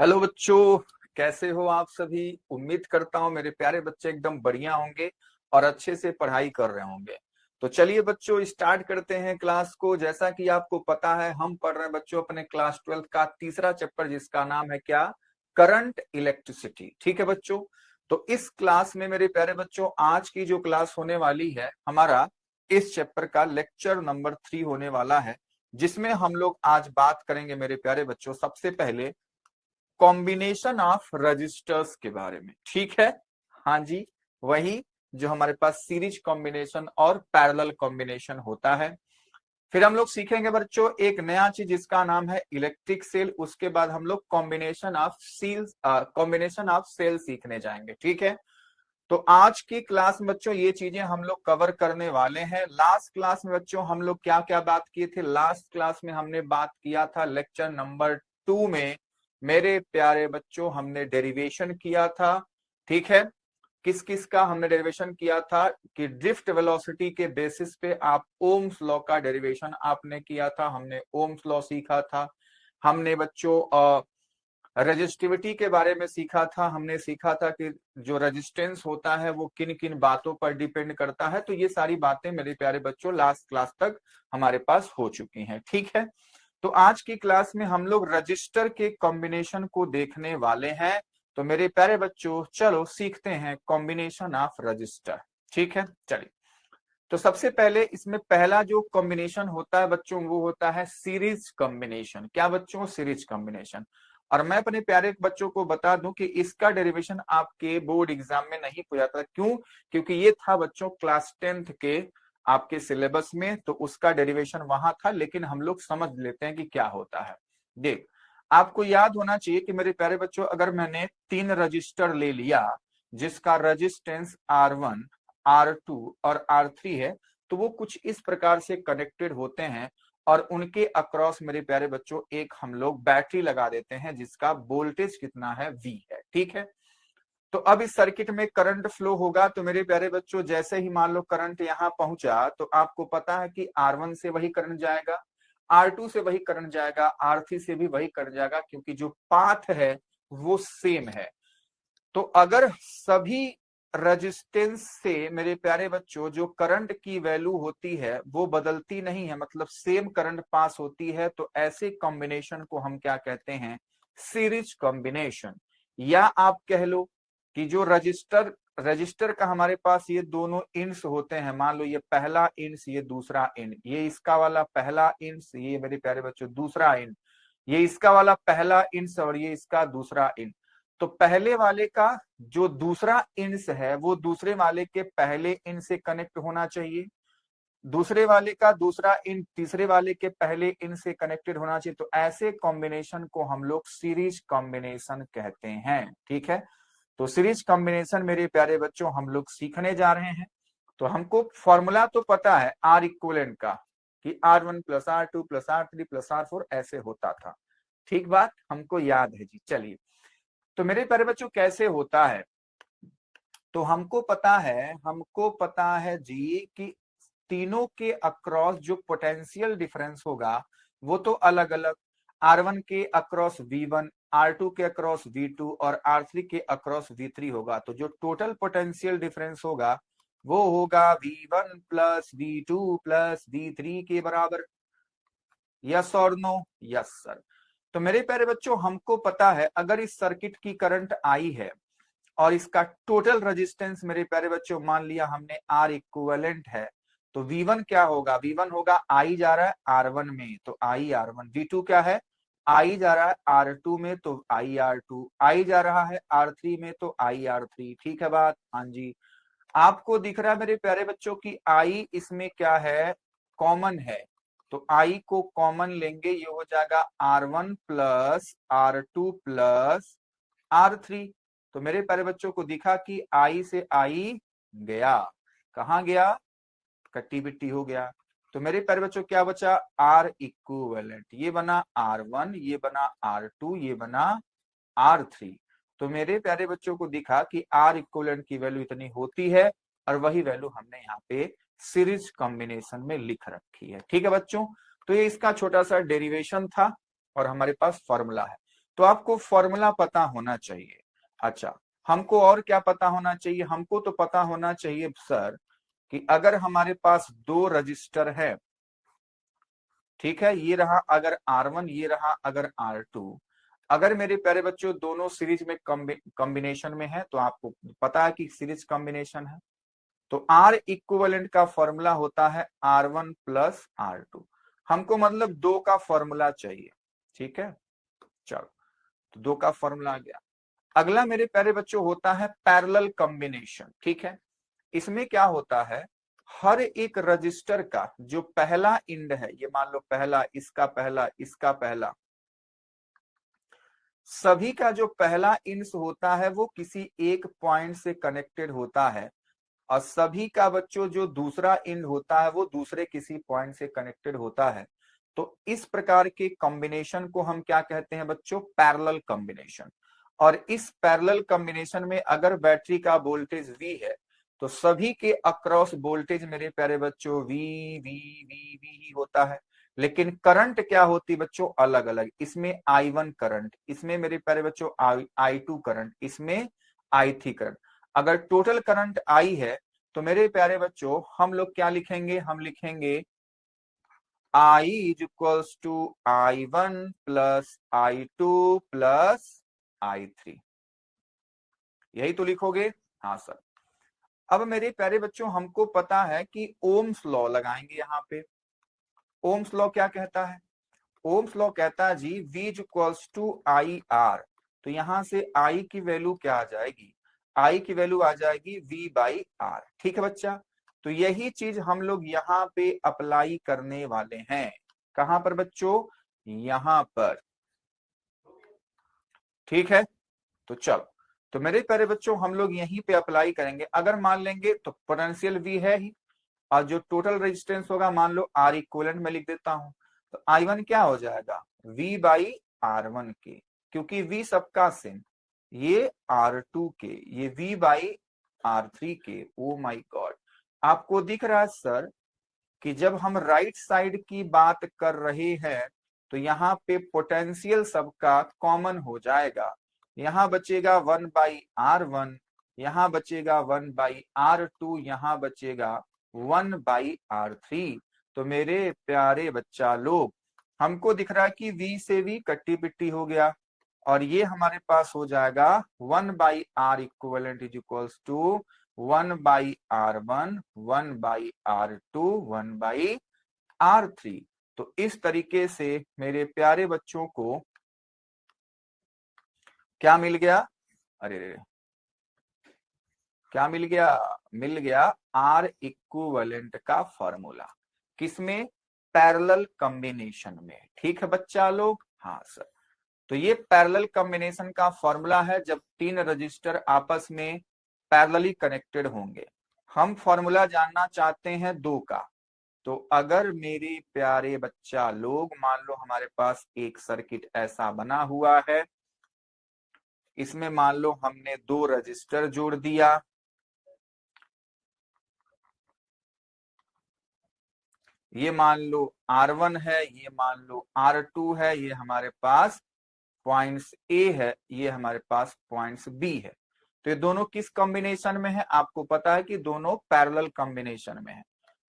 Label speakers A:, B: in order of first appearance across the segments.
A: Hello बच्चों, कैसे हो आप सभी। उम्मीद करता हूँ मेरे प्यारे बच्चे एकदम बढ़िया होंगे और अच्छे से पढ़ाई कर रहे होंगे। तो चलिए बच्चों, स्टार्ट करते हैं क्लास को। जैसा कि आपको पता है, हम पढ़ रहे हैं बच्चों अपने क्लास 12 का तीसरा चैप्टर, जिसका नाम है क्या, करंट इलेक्ट्रिसिटी। ठीक है बच्चों। तो इस क्लास में मेरे प्यारे बच्चों, आज की जो क्लास होने वाली है हमारा, इस चैप्टर का लेक्चर नंबर 3 होने वाला है, जिसमें हम लोग आज बात करेंगे मेरे प्यारे बच्चों सबसे पहले कॉम्बिनेशन ऑफ रजिस्टर्स के बारे में। ठीक है। हाँ जी, वही जो हमारे पास सीरीज कॉम्बिनेशन और पैरेलल कॉम्बिनेशन होता है। फिर हम लोग सीखेंगे बच्चों एक नया चीज जिसका नाम है इलेक्ट्रिक सेल। उसके बाद हम लोग कॉम्बिनेशन ऑफ सेल सीखने जाएंगे। ठीक है। तो आज की क्लास में बच्चों ये चीजें हम लोग कवर करने वाले हैं। लास्ट क्लास में बच्चों हम लोग क्या क्या बात किए थे। लास्ट क्लास में हमने बात किया था लेक्चर नंबर 2 में, मेरे प्यारे बच्चों, हमने डेरिवेशन किया था। ठीक है। किस किस का हमने डेरिवेशन किया था कि ड्रिफ्ट वेलोसिटी के बेसिस पे आप ओम्स लॉ का डेरिवेशन आपने किया था। हमने ओम्स लॉ सीखा था। हमने बच्चों रेजिस्टिविटी के बारे में सीखा था। हमने सीखा था कि जो रेजिस्टेंस होता है वो किन किन बातों पर डिपेंड करता है। तो ये सारी बातें मेरे प्यारे बच्चों लास्ट क्लास तक हमारे पास हो चुकी हैं। ठीक है। तो आज की क्लास में हम लोग रजिस्टर के कॉम्बिनेशन को देखने वाले हैं। तो मेरे प्यारे बच्चों चलो सीखते हैं कॉम्बिनेशन ऑफ रजिस्टर। ठीक है, चलिए। तो सबसे पहले इसमें पहला जो कॉम्बिनेशन होता है बच्चों, वो होता है सीरीज कॉम्बिनेशन। क्या बच्चों, सीरीज कॉम्बिनेशन। और मैं अपने प्यारे बच्चों को बता दूं कि इसका डेरिवेशन आपके बोर्ड एग्जाम में नहीं पूछा था। क्यों? क्योंकि ये था बच्चों क्लास 10th के आपके सिलेबस में, तो उसका डेरिवेशन वहां था। लेकिन हम लोग समझ लेते हैं कि क्या होता है। देख, आपको याद होना चाहिए कि मेरे प्यारे बच्चों, अगर मैंने 3 रजिस्टर ले लिया जिसका रजिस्टेंस R1, R2 और R3 है, तो वो कुछ इस प्रकार से कनेक्टेड होते हैं और उनके अक्रॉस मेरे प्यारे बच्चों एक हम लोग बैटरी लगा देते हैं जिसका वोल्टेज कितना है, V है। ठीक है। तो अब इस सर्किट में करंट फ्लो होगा। तो मेरे प्यारे बच्चों, जैसे ही मान लो करंट यहां पहुंचा, तो आपको पता है कि R1 से वही करंट जाएगा, R2 से वही करंट जाएगा, R3 से भी वही करंट जाएगा, क्योंकि जो पाथ है वो सेम है। तो अगर सभी रेजिस्टेंस से मेरे प्यारे बच्चों जो करंट की वैल्यू होती है वो बदलती नहीं है, मतलब सेम करंट पास होती है, तो ऐसे कॉम्बिनेशन को हम क्या कहते हैं, सीरीज कॉम्बिनेशन। या आप कह लो कि जो रजिस्टर रजिस्टर का हमारे पास ये दोनों इंड्स होते हैं। मान लो ये पहला इंड्स, ये दूसरा इंड, ये इसका वाला पहला इंड्स, ये मेरे प्यारे बच्चों दूसरा इंड, ये इसका वाला पहला इंड्स और ये इसका दूसरा इंड। तो पहले वाले का जो दूसरा इंड्स है वो दूसरे वाले के पहले इंड से कनेक्ट होना चाहिए, दूसरे वाले का दूसरा इंड तीसरे वाले के पहले इंड से कनेक्टेड होना चाहिए। तो ऐसे कॉम्बिनेशन को हम लोग सीरीज कॉम्बिनेशन कहते हैं। ठीक है। तो सीरीज कॉम्बिनेशन मेरे प्यारे बच्चों हम लोग सीखने जा रहे हैं। तो हमको फॉर्मूला तो पता है आर इक्वलेंट का, कि R1 plus R2 plus R3 plus R4 ऐसे होता था। ठीक बात हमको याद है जी। चलिए, तो मेरे प्यारे बच्चों कैसे होता है, तो हमको पता है जी कि तीनों के अक्रॉस जो पोटेंशियल डिफरेंस होगा वो तो अलग अलग। R1 के अक्रॉस V1, R2 के अक्रॉस V2 और R3 के अक्रॉस V3 होगा। तो जो टोटल पोटेंशियल डिफरेंस होगा वो होगा V1 plus V2 plus V3 के बराबर। यस और नो? Yes sir. तो मेरे प्यारे बच्चों हमको पता है अगर इस सर्किट की करंट आई है और इसका टोटल रेजिस्टेंस मेरे प्यारे बच्चों मान लिया हमने R इक्विवेलेंट है, तो V1 क्या होगा, V1 होगा I जा रहा है R1 में तो I R1, V2 क्या है, I जा रहा है R2 में तो I R2, I जा रहा है R3 में तो I R3। ठीक है बात? हाँ जी। आपको दिख रहा है मेरे प्यारे बच्चों की I इसमें क्या है, कॉमन है। तो I को कॉमन लेंगे, ये हो जाएगा R1 plus R2 plus R3। तो मेरे प्यारे बच्चों को दिखा कि I से I गया, कहां गया, कट्टी बिट्टी हो गया। तो मेरे प्यारे बच्चों क्या बचा, R इक्विवेलेंट, ये बना R1, ये बना R2, ये बना R3। तो मेरे प्यारे बच्चों को दिखा कि R इक्विवेलेंट की वैल्यू इतनी होती है और वही वैल्यू हमने यहाँ पे सीरीज कॉम्बिनेशन में लिख रखी है। ठीक है बच्चों। तो ये इसका छोटा सा डेरिवेशन था और हमारे पास फॉर्मूला है। तो आपको फॉर्मूला पता होना चाहिए। अच्छा, हमको और क्या पता होना चाहिए? हमको तो पता होना चाहिए सर कि अगर हमारे पास दो रजिस्टर है, ठीक है, ये रहा अगर R1, ये रहा अगर R2, अगर मेरे प्यारे बच्चों दोनों सीरीज में कॉम्बिनेशन में है, तो आपको पता है कि सीरीज कॉम्बिनेशन है, तो R इक्विवेलेंट का फॉर्मूला होता है R1 प्लस R2। हमको मतलब दो का फॉर्मूला चाहिए, ठीक है। चलो, तो दो का फॉर्मूला आ गया। अगला मेरे प्यारे बच्चों होता है पैरेलल कॉम्बिनेशन, ठीक है। इसमें क्या होता है, हर एक रजिस्टर का जो पहला इंड है, ये मान लो पहला, इसका पहला, इसका पहला, सभी का जो पहला इंड्स होता है वो किसी एक पॉइंट से कनेक्टेड होता है, और सभी का बच्चों जो दूसरा इंड होता है वो दूसरे किसी पॉइंट से कनेक्टेड होता है। तो इस प्रकार के कॉम्बिनेशन को हम क्या कहते हैं बच्चों? Parallel combination. और इस पैरेलल कॉम्बिनेशन में अगर बैटरी का वोल्टेज V है, तो सभी के अक्रॉस वोल्टेज मेरे प्यारे बच्चों V V V V ही होता है। लेकिन करंट क्या होती बच्चों? अलग अलग। इसमें I1 करंट, इसमें मेरे प्यारे बच्चों I2 करंट, इसमें I3 करंट। अगर टोटल करंट I है, तो मेरे प्यारे बच्चों हम लोग क्या लिखेंगे? हम लिखेंगे I is equals to I1 plus I2 plus I3। यही तो लिखोगे? हाँ सर। अब मेरे प्यारे बच्चों हमको पता है कि ओम्स लॉ लगाएंगे यहाँ पे। ओम्स लॉ क्या कहता है? ओम्स लॉ कहता है जी V is equals to IR। तो यहां से I की वैल्यू क्या आ जाएगी? I की वैल्यू आ जाएगी V बाई R। ठीक है बच्चा, तो यही चीज हम लोग यहाँ पे अप्लाई करने वाले हैं। कहां पर बच्चों? यहाँ पर। ठीक है, तो चलो, तो मेरे प्यारे बच्चों हम लोग यहीं पे अप्लाई करेंगे। अगर मान लेंगे तो पोटेंशियल V है ही, और जो टोटल रेजिस्टेंस होगा मान लो R इक्विवेलेंट में लिख देता हूं, तो I1 क्या हो जाएगा? V बाई R1 के, क्योंकि V सबका सेम, ये R2 के, ये V बाई R3 के। ओ माय गॉड, आपको दिख रहा है सर कि जब हम राइट साइड की बात कर रहे हैं तो यहाँ पे पोटेंशियल सबका कॉमन हो जाएगा। यहाँ बचेगा 1/R1, यहाँ बचेगा 1/R2, यहाँ बचेगा 1/R3। तो मेरे प्यारे बच्चा लोग, हमको दिख रहा है कि V से V कट्टी पिट्टी हो गया, और ये हमारे पास हो जाएगा 1/R equivalent is equals to 1/R1, 1/R2, 1/R3। तो इस तरीके से मेरे प्यारे बच्चों को क्या मिल गया? अरे रे, क्या मिल गया? मिल गया R इक्विवेलेंट का फॉर्मूला। किसमें? पैरेलल कॉम्बिनेशन में। ठीक है बच्चा लोग? हाँ सर। तो ये पैरेलल कॉम्बिनेशन का फॉर्मूला है जब तीन रजिस्टर आपस में पैरेलली कनेक्टेड होंगे। हम फॉर्मूला जानना चाहते हैं दो का। तो अगर मेरे प्यारे बच्चा लोग मान लो हमारे पास एक सर्किट ऐसा बना हुआ है, इसमें मान लो हमने दो रजिस्टर जोड़ दिया, ये मान लो R1 है, ये मान लो R2 है, ये हमारे पास पॉइंट्स A है, ये हमारे पास पॉइंट्स B है। तो ये दोनों किस कॉम्बिनेशन में है? आपको पता है कि दोनों पैरेलल कॉम्बिनेशन में है।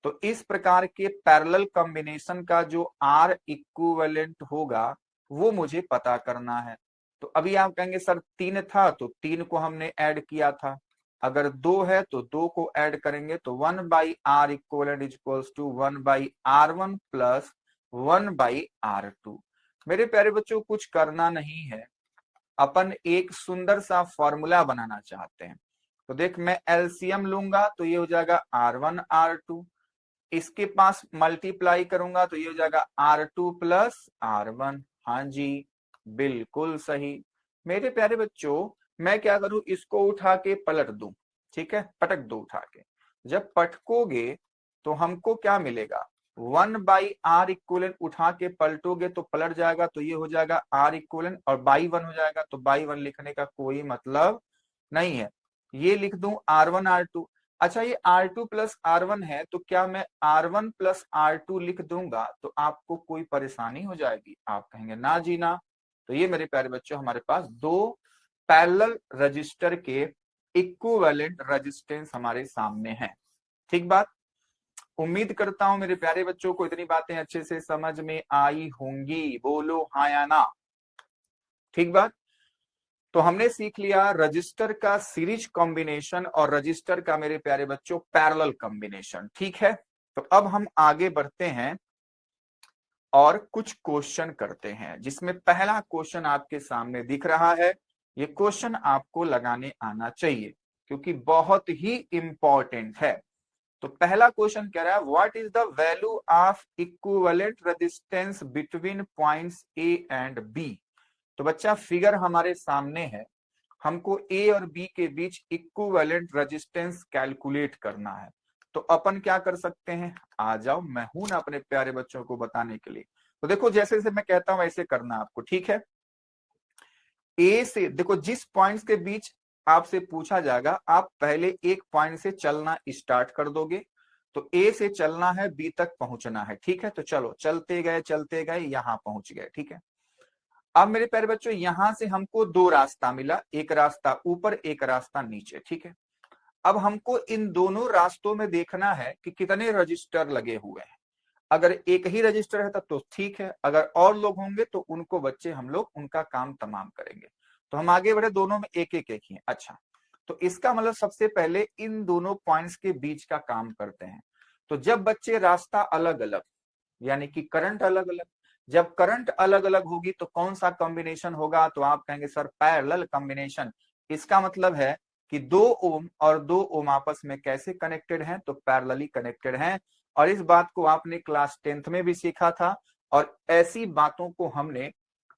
A: तो इस प्रकार के पैरेलल कॉम्बिनेशन का जो R इक्विवेलेंट होगा वो मुझे पता करना है। तो अभी आप कहेंगे सर तीन था तो तीन को हमने ऐड किया था, अगर दो है तो दो को ऐड करेंगे, तो 1/R equivalent is equals to 1/R1 plus 1/R2। मेरे प्यारे बच्चों कुछ करना नहीं है, अपन एक सुंदर सा फॉर्मूला बनाना चाहते हैं। तो देख, मैं एलसीएम लूंगा तो ये हो जाएगा R1 R2, इसके पास मल्टीप्लाई करूंगा तो ये हो जाएगा R2 प्लस R1। हाँ जी, बिल्कुल सही। मेरे प्यारे बच्चों मैं क्या करूं, इसको उठा के पलट दूं, ठीक है, पटक दो उठा के। जब पटकोगे तो हमको क्या मिलेगा? 1/R इक्विवेलेंट उठा के पलटोगे तो पलट जाएगा, तो ये हो जाएगा R इक्विवेलेंट, और बाई 1 हो जाएगा, तो बाई 1 लिखने का कोई मतलब नहीं है। ये लिख दूं R1 R2। अच्छा, ये R2 प्लस R1 है, तो क्या मैं R1 प्लस R2 लिख दूंगा तो आपको कोई परेशानी हो जाएगी? आप कहेंगे ना जी ना। तो ये मेरे प्यारे बच्चों हमारे पास दो पैरेलल रजिस्टर के इक्विवेलेंट रेजिस्टेंस हमारे सामने है। ठीक बात। उम्मीद करता हूं मेरे प्यारे बच्चों को इतनी बातें अच्छे से समझ में आई होंगी, बोलो हाँ या ना। ठीक बात। तो हमने सीख लिया रजिस्टर का सीरीज कॉम्बिनेशन और रजिस्टर का मेरे प्यारे बच्चों पैरेलल कॉम्बिनेशन। ठीक है, तो अब हम आगे बढ़ते हैं और कुछ क्वेश्चन करते हैं, जिसमें पहला क्वेश्चन आपके सामने दिख रहा है। ये क्वेश्चन आपको लगाने आना चाहिए क्योंकि बहुत ही इंपॉर्टेंट है। तो पहला क्वेश्चन कह रहा है what is the value of equivalent resistance between points A and B. तो बच्चा फिगर हमारे सामने है, हमको ए और बी के बीच इक्विवेलेंट रेजिस्टेंस कैलकुलेट करना है। तो अपन क्या कर सकते हैं, आ जाओ, मैं हूं ना अपने प्यारे बच्चों को बताने के लिए। तो देखो जैसे जैसे मैं कहता हूं वैसे करना आपको, ठीक है। ए से देखो, जिस पॉइंट्स के बीच आपसे पूछा जाएगा, आप पहले एक पॉइंट से चलना स्टार्ट कर दोगे। तो ए से चलना है, बी तक पहुंचना है। ठीक है, तो चलो चलते गए यहां पहुंच गए। ठीक है, अब मेरे प्यारे बच्चों यहां से हमको दो रास्ता मिला, एक रास्ता ऊपर एक रास्ता नीचे। ठीक है, अब हमको इन दोनों रास्तों में देखना है कि कितने रजिस्टर लगे हुए हैं। अगर एक ही रजिस्टर है तब तो ठीक है, अगर और लोग होंगे तो उनको बच्चे हम लोग उनका काम तमाम करेंगे। तो हम आगे बढ़े, दोनों में एक एक ही है। अच्छा, तो इसका मतलब सबसे पहले इन दोनों पॉइंट्स के बीच का काम करते हैं। तो जब बच्चे रास्ता अलग अलग, यानी कि करंट अलग अलग, जब करंट अलग अलग होगी तो कौन सा कॉम्बिनेशन होगा, तो आप कहेंगे सर पैरेलल कॉम्बिनेशन। इसका मतलब है कि 2 ओम और 2 ओम आपस में कैसे कनेक्टेड हैं, तो पैरेलली कनेक्टेड हैं। और इस बात को आपने क्लास 10th में भी सीखा था, और ऐसी बातों को हमने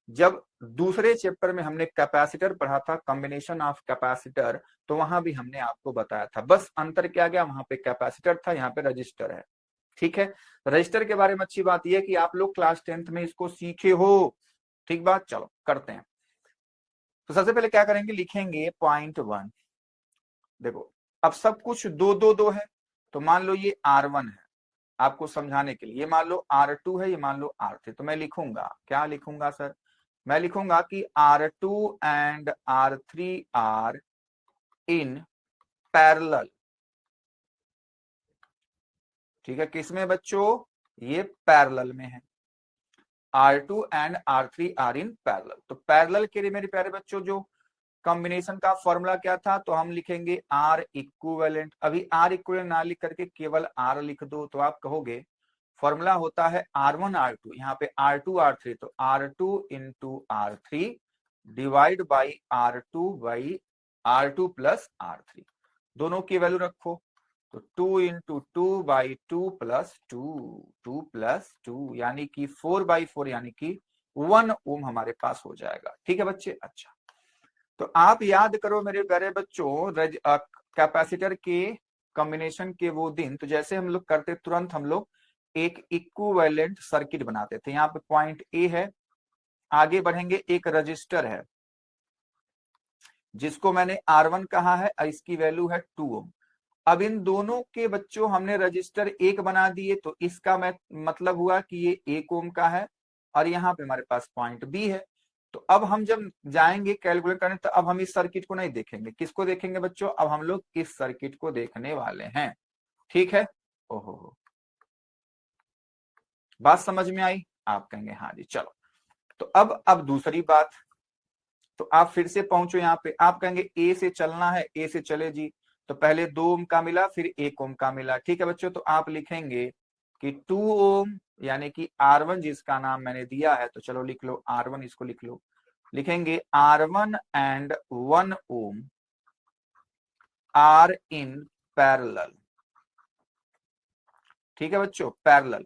A: जब दूसरे चैप्टर में हमने कैपेसिटर पढ़ा था, कॉम्बिनेशन ऑफ कैपेसिटर, तो वहां भी हमने आपको बताया था। बस अंतर क्या गया, वहां पे कैपेसिटर था, यहाँ पे रजिस्टर है। ठीक है, रजिस्टर के बारे में अच्छी बात यह है कि आप लोग क्लास 10th में इसको सीखे हो। ठीक बात, चलो करते हैं। तो सबसे पहले क्या करेंगे, लिखेंगे .1। देखो अब सब कुछ दो दो दो है, तो मान लो ये R1 है, आपको समझाने के लिए। ये मान लो R2 है, ये मान लो R3। तो मैं लिखूंगा, क्या लिखूंगा सर, मैं लिखूंगा कि R2 and R3 are in parallel. ठीक है, किसमें बच्चों, ये पैरेलल में है। R2 and R3 are in parallel. तो पैरेलल के लिए मेरे प्यारे बच्चों जो कॉम्बिनेशन का फॉर्मूला क्या था, तो हम लिखेंगे R इक्विवेलेंट। अभी R इक्विवेलेंट ना लिख करके केवल R लिख दो, तो आप कहोगे फॉर्मूला होता है R1 R2, यहाँ पे R2 R3, तो R2 into R3 divide by R2 plus R3। दोनों की वैल्यू रखो, तो 2 इंटू 2/2 प्लस 2 प्लस 2 यानी कि 4/4 यानी कि 1 ओम हमारे पास हो जाएगा। ठीक है बच्चे। अच्छा, तो आप याद करो मेरे प्यारे बच्चों, कैपेसिटर के कॉम्बिनेशन के वो दिन, तो जैसे हम लोग करते तुरंत हम लोग एक इक्विवेलेंट सर्किट बनाते थे। यहाँ पे पॉइंट ए है, आगे बढ़ेंगे, एक रजिस्टर है जिसको मैंने R1 कहा है, इसकी वैल्यू है 2 ओम। अब इन दोनों के बच्चों हमने रजिस्टर एक बना दिए, तो इसका मतलब हुआ कि ये 1 ओम का है, और यहाँ पे हमारे पास पॉइंट बी है। तो अब हम जब जाएंगे कैलकुलेट करने, तो अब हम इस सर्किट को नहीं देखेंगे, किसको देखेंगे बच्चों, अब हम लोग इस सर्किट को देखने वाले हैं। ठीक है, ओहो, बात समझ में आई, आप कहेंगे हाँ जी। चलो, तो अब दूसरी बात, तो आप फिर से पहुंचो यहाँ पे, आप कहेंगे ए से चलना है, ए से चले जी। तो पहले 2 ओम का मिला, फिर 1 ओम का मिला। ठीक है बच्चों, तो आप लिखेंगे कि 2 ओम यानी कि R1 जिसका नाम मैंने दिया है, तो चलो लिख लो R1, इसको लिख लो, लिखेंगे R1 and 1 ohm are in parallel. ठीक है बच्चों, पैरेलल।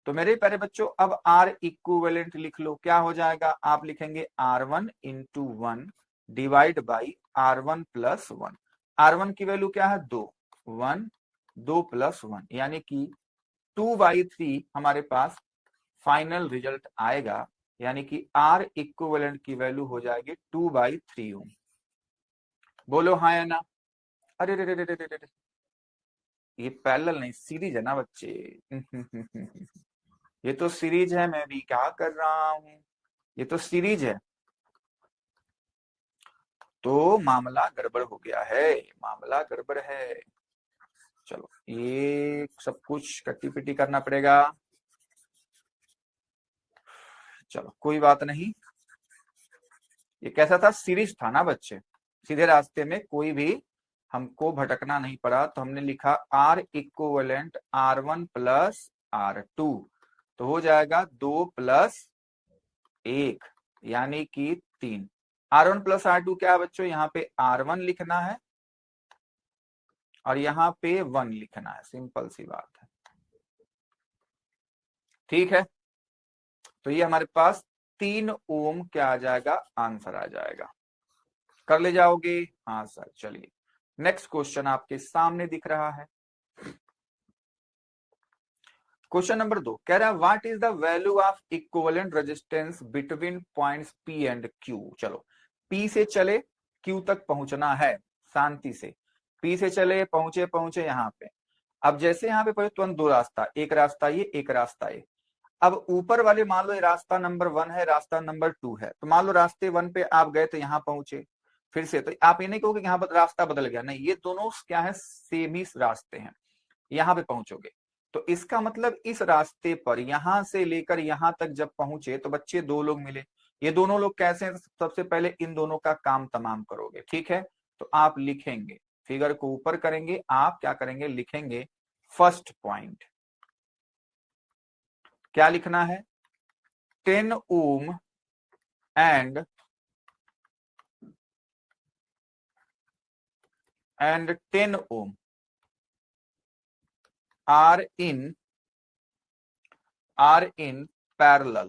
A: तो मेरे प्यारे बच्चों अब R इक्विवेलेंट लिख लो, क्या हो जाएगा, आप लिखेंगे R1 into 1 divide by R1 plus 1। R1 की वैल्यू क्या है, 2, 1 2 प्लस 1 यानी कि 2/3 हमारे पास फाइनल रिजल्ट आएगा, यानी कि R इक्विवेलेंट की वैल्यू हो जाएगी 2/3 ओम। बोलो हाँ या ना। अरे रे रे रे रे रे रे, ये पैरेलल नहीं सीरीज है ना बच्चे। ये तो सीरीज है, मैं भी क्या कर रहा हूं, ये तो सीरीज है। तो मामला गड़बड़ हो गया है, मामला गड़बड़ है। चलो ये सब कुछ कट्टी पिट्टी करना पड़ेगा। चलो कोई बात नहीं, ये कैसा था, सीरीज था ना बच्चे, सीधे रास्ते में कोई भी हमको भटकना नहीं पड़ा। तो हमने लिखा are equivalent R1 plus R2, तो हो जाएगा 2 प्लस 1 यानी कि 3। R1 प्लस R2 क्या है बच्चों, यहाँ पे R1 लिखना है और यहाँ पे 1 लिखना है, सिंपल सी बात है। ठीक है, तो ये हमारे पास 3 ओम क्या आ जाएगा, आंसर आ जाएगा। कर ले जाओगे, हाँ सर। चलिए नेक्स्ट क्वेश्चन आपके सामने दिख रहा है। क्वेश्चन नंबर 2 कह रहा है what is the value of equivalent resistance between points P and Q। चलो P से चले Q तक पहुंचना है शांति से। P से चले, पहुंचे पहुंचे यहाँ पे। अब जैसे यहाँ पे पहुंचे तुरंत दो रास्ता, एक रास्ता ये, एक रास्ता ये। अब ऊपर वाले मान लो रास्ता नंबर 1 है, रास्ता नंबर 2 है, तो मान लो रास्ते 1 पे आप गए तो यहाँ पहुंचे फिर से, तो आप ये नहीं कहोगे यहाँ पर रास्ता बदल गया, नहीं, ये दोनों क्या है, सेम ही रास्ते हैं। यहाँ पे पहुंचोगे तो इसका मतलब इस रास्ते पर यहां से लेकर यहां तक जब पहुंचे तो बच्चे दो लोग मिले। ये दोनों लोग कैसे हैं, सबसे पहले इन दोनों का काम तमाम करोगे। ठीक है, तो आप लिखेंगे, फिगर को ऊपर करेंगे, आप क्या करेंगे, लिखेंगे फर्स्ट पॉइंट। क्या लिखना है, 10 ohm and 10 ohm are in parallel।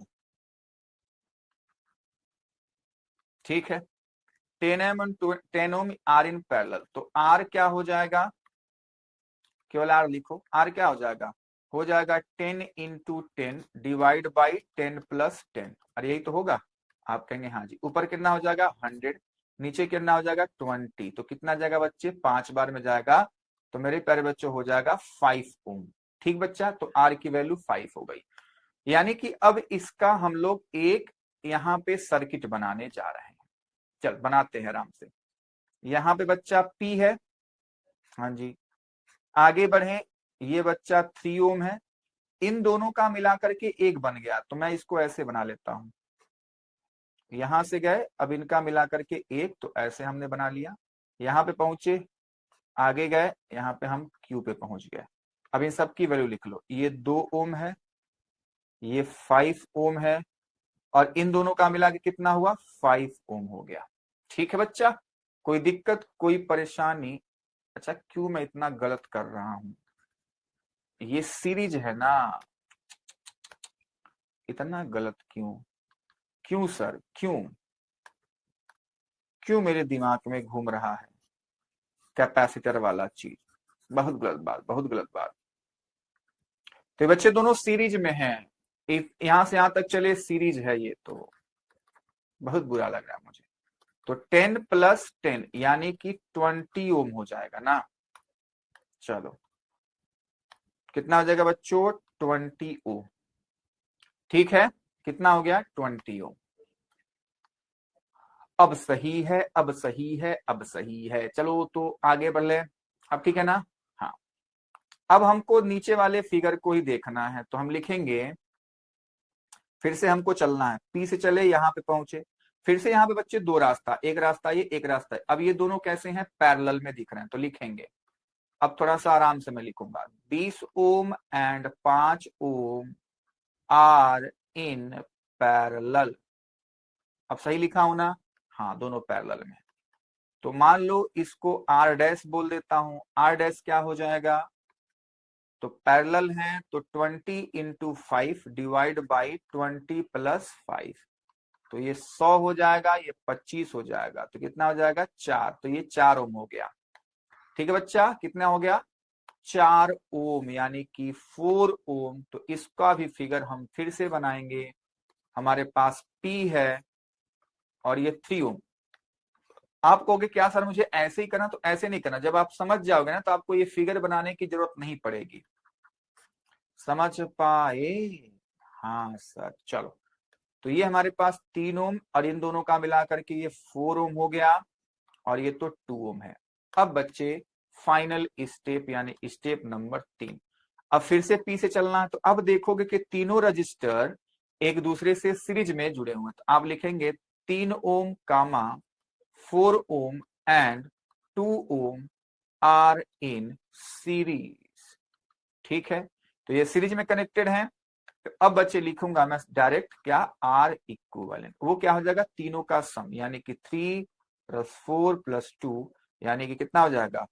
A: ठीक है, 10 ohm and 10 ohm are in parallel, तो आर क्या हो जाएगा, केवल आर लिखो, आर क्या हो जाएगा, हो जाएगा 10 इंटू 10 डिवाइड बाई 10 प्लस 10। अरे यही तो होगा, आप कहेंगे हाँ जी। ऊपर कितना हो जाएगा 100, नीचे कितना हो जाएगा 20, तो कितना जाएगा बच्चे, 5 बार में जाएगा, तो मेरे प्यारे बच्चों हो जाएगा 5 ओम। ठीक बच्चा, तो आर की वैल्यू 5 हो गई। यानी कि अब इसका हम लोग एक यहाँ पे सर्किट बनाने जा रहे हैं। चल बनाते हैं आराम से। यहाँ पे बच्चा P है, हाँ जी, आगे बढ़े, ये बच्चा 3 ओम है, इन दोनों का मिलाकर के एक बन गया, तो मैं इसको ऐसे बना लेता हूं। यहां से गए, अब इनका मिलाकर के एक, तो ऐसे हमने बना लिया। यहाँ पे पहुंचे, आगे गए, यहाँ पे हम Q पे पहुंच गए। अब इन सब की वैल्यू लिख लो, ये 2 ओम है, ये 5 ओम है, और इन दोनों का मिला के कितना हुआ, 5 ओम हो गया। ठीक है बच्चा, कोई दिक्कत, कोई परेशानी। अच्छा क्यों मैं इतना गलत कर रहा हूं, ये सीरीज है ना, इतना गलत क्यों, क्यों सर, क्यों क्यों मेरे दिमाग में घूम रहा है कैपेसिटर वाला चीज, बहुत गलत बात, बहुत गलत बात। तो बच्चे दोनों सीरीज में हैं, यहां से यहां तक चले सीरीज है, ये तो बहुत बुरा लग रहा है मुझे। तो 10 प्लस 10 यानी कि 20 ओम हो जाएगा ना। चलो कितना हो जाएगा बच्चों, 20 ओम। ठीक है, कितना हो गया, 20 ओम। अब सही है, अब सही है, अब सही है। चलो तो आगे बढ़ ले, अब ठीक है ना। हाँ, अब हमको नीचे वाले फिगर को ही देखना है, तो हम लिखेंगे, फिर से हमको चलना है, P से चले यहां पे पहुंचे, फिर से यहाँ पे बच्चे दो रास्ता, एक रास्ता ये, एक रास्ता है। अब ये दोनों कैसे हैं, पैरेलल में दिख रहे हैं, तो लिखेंगे। अब थोड़ा सा आराम से मैं लिखूंगा, 20 ohm and 5 ohm are in parallel. अब सही लिखा हूं ना, हाँ दोनों पैरेलल में। तो मान लो इसको आर डैश बोल देता हूं, आर डैश क्या हो जाएगा, तो पैरेलल है तो 20 इंटू 5 डिवाइड बाई 20 प्लस 5, तो ये 100 हो जाएगा, ये 25 हो जाएगा, तो कितना हो जाएगा 4, तो ये 4 ओम हो गया। ठीक है बच्चा, कितना हो गया, 4 ओम यानी कि 4 ओम। तो इसका भी फिगर हम फिर से बनाएंगे, हमारे पास P है और ये 3 ओम। आप कहोगे क्या सर मुझे ऐसे ही करना, तो ऐसे नहीं करना, जब आप समझ जाओगे ना तो आपको ये फिगर बनाने की जरूरत नहीं पड़ेगी। समझ पाए, हाँ सर। चलो तो ये हमारे पास 3 ओम और इन दोनों का मिलाकर के ये 4 ओम हो गया। और ये तो 2 ओम है। अब बच्चे फाइनल स्टेप यानी स्टेप नंबर 3। अब फिर से पी से चलना है, तो अब देखोगे कि तीनों रजिस्टर एक दूसरे से सीरीज में जुड़े हुए हैं। तो आप लिखेंगे 3 ohm comma 4 ohm and 2 ohm are in series. ठीक है, तो ये सीरीज में कनेक्टेड है। तो अब बच्चे लिखूंगा मैं डायरेक्ट क्या, आर इक्विवेलेंट, वो क्या हो जाएगा, तीनों का सम, यानी कि 3 + 4 + 2 यानी कि कितना हो जाएगा,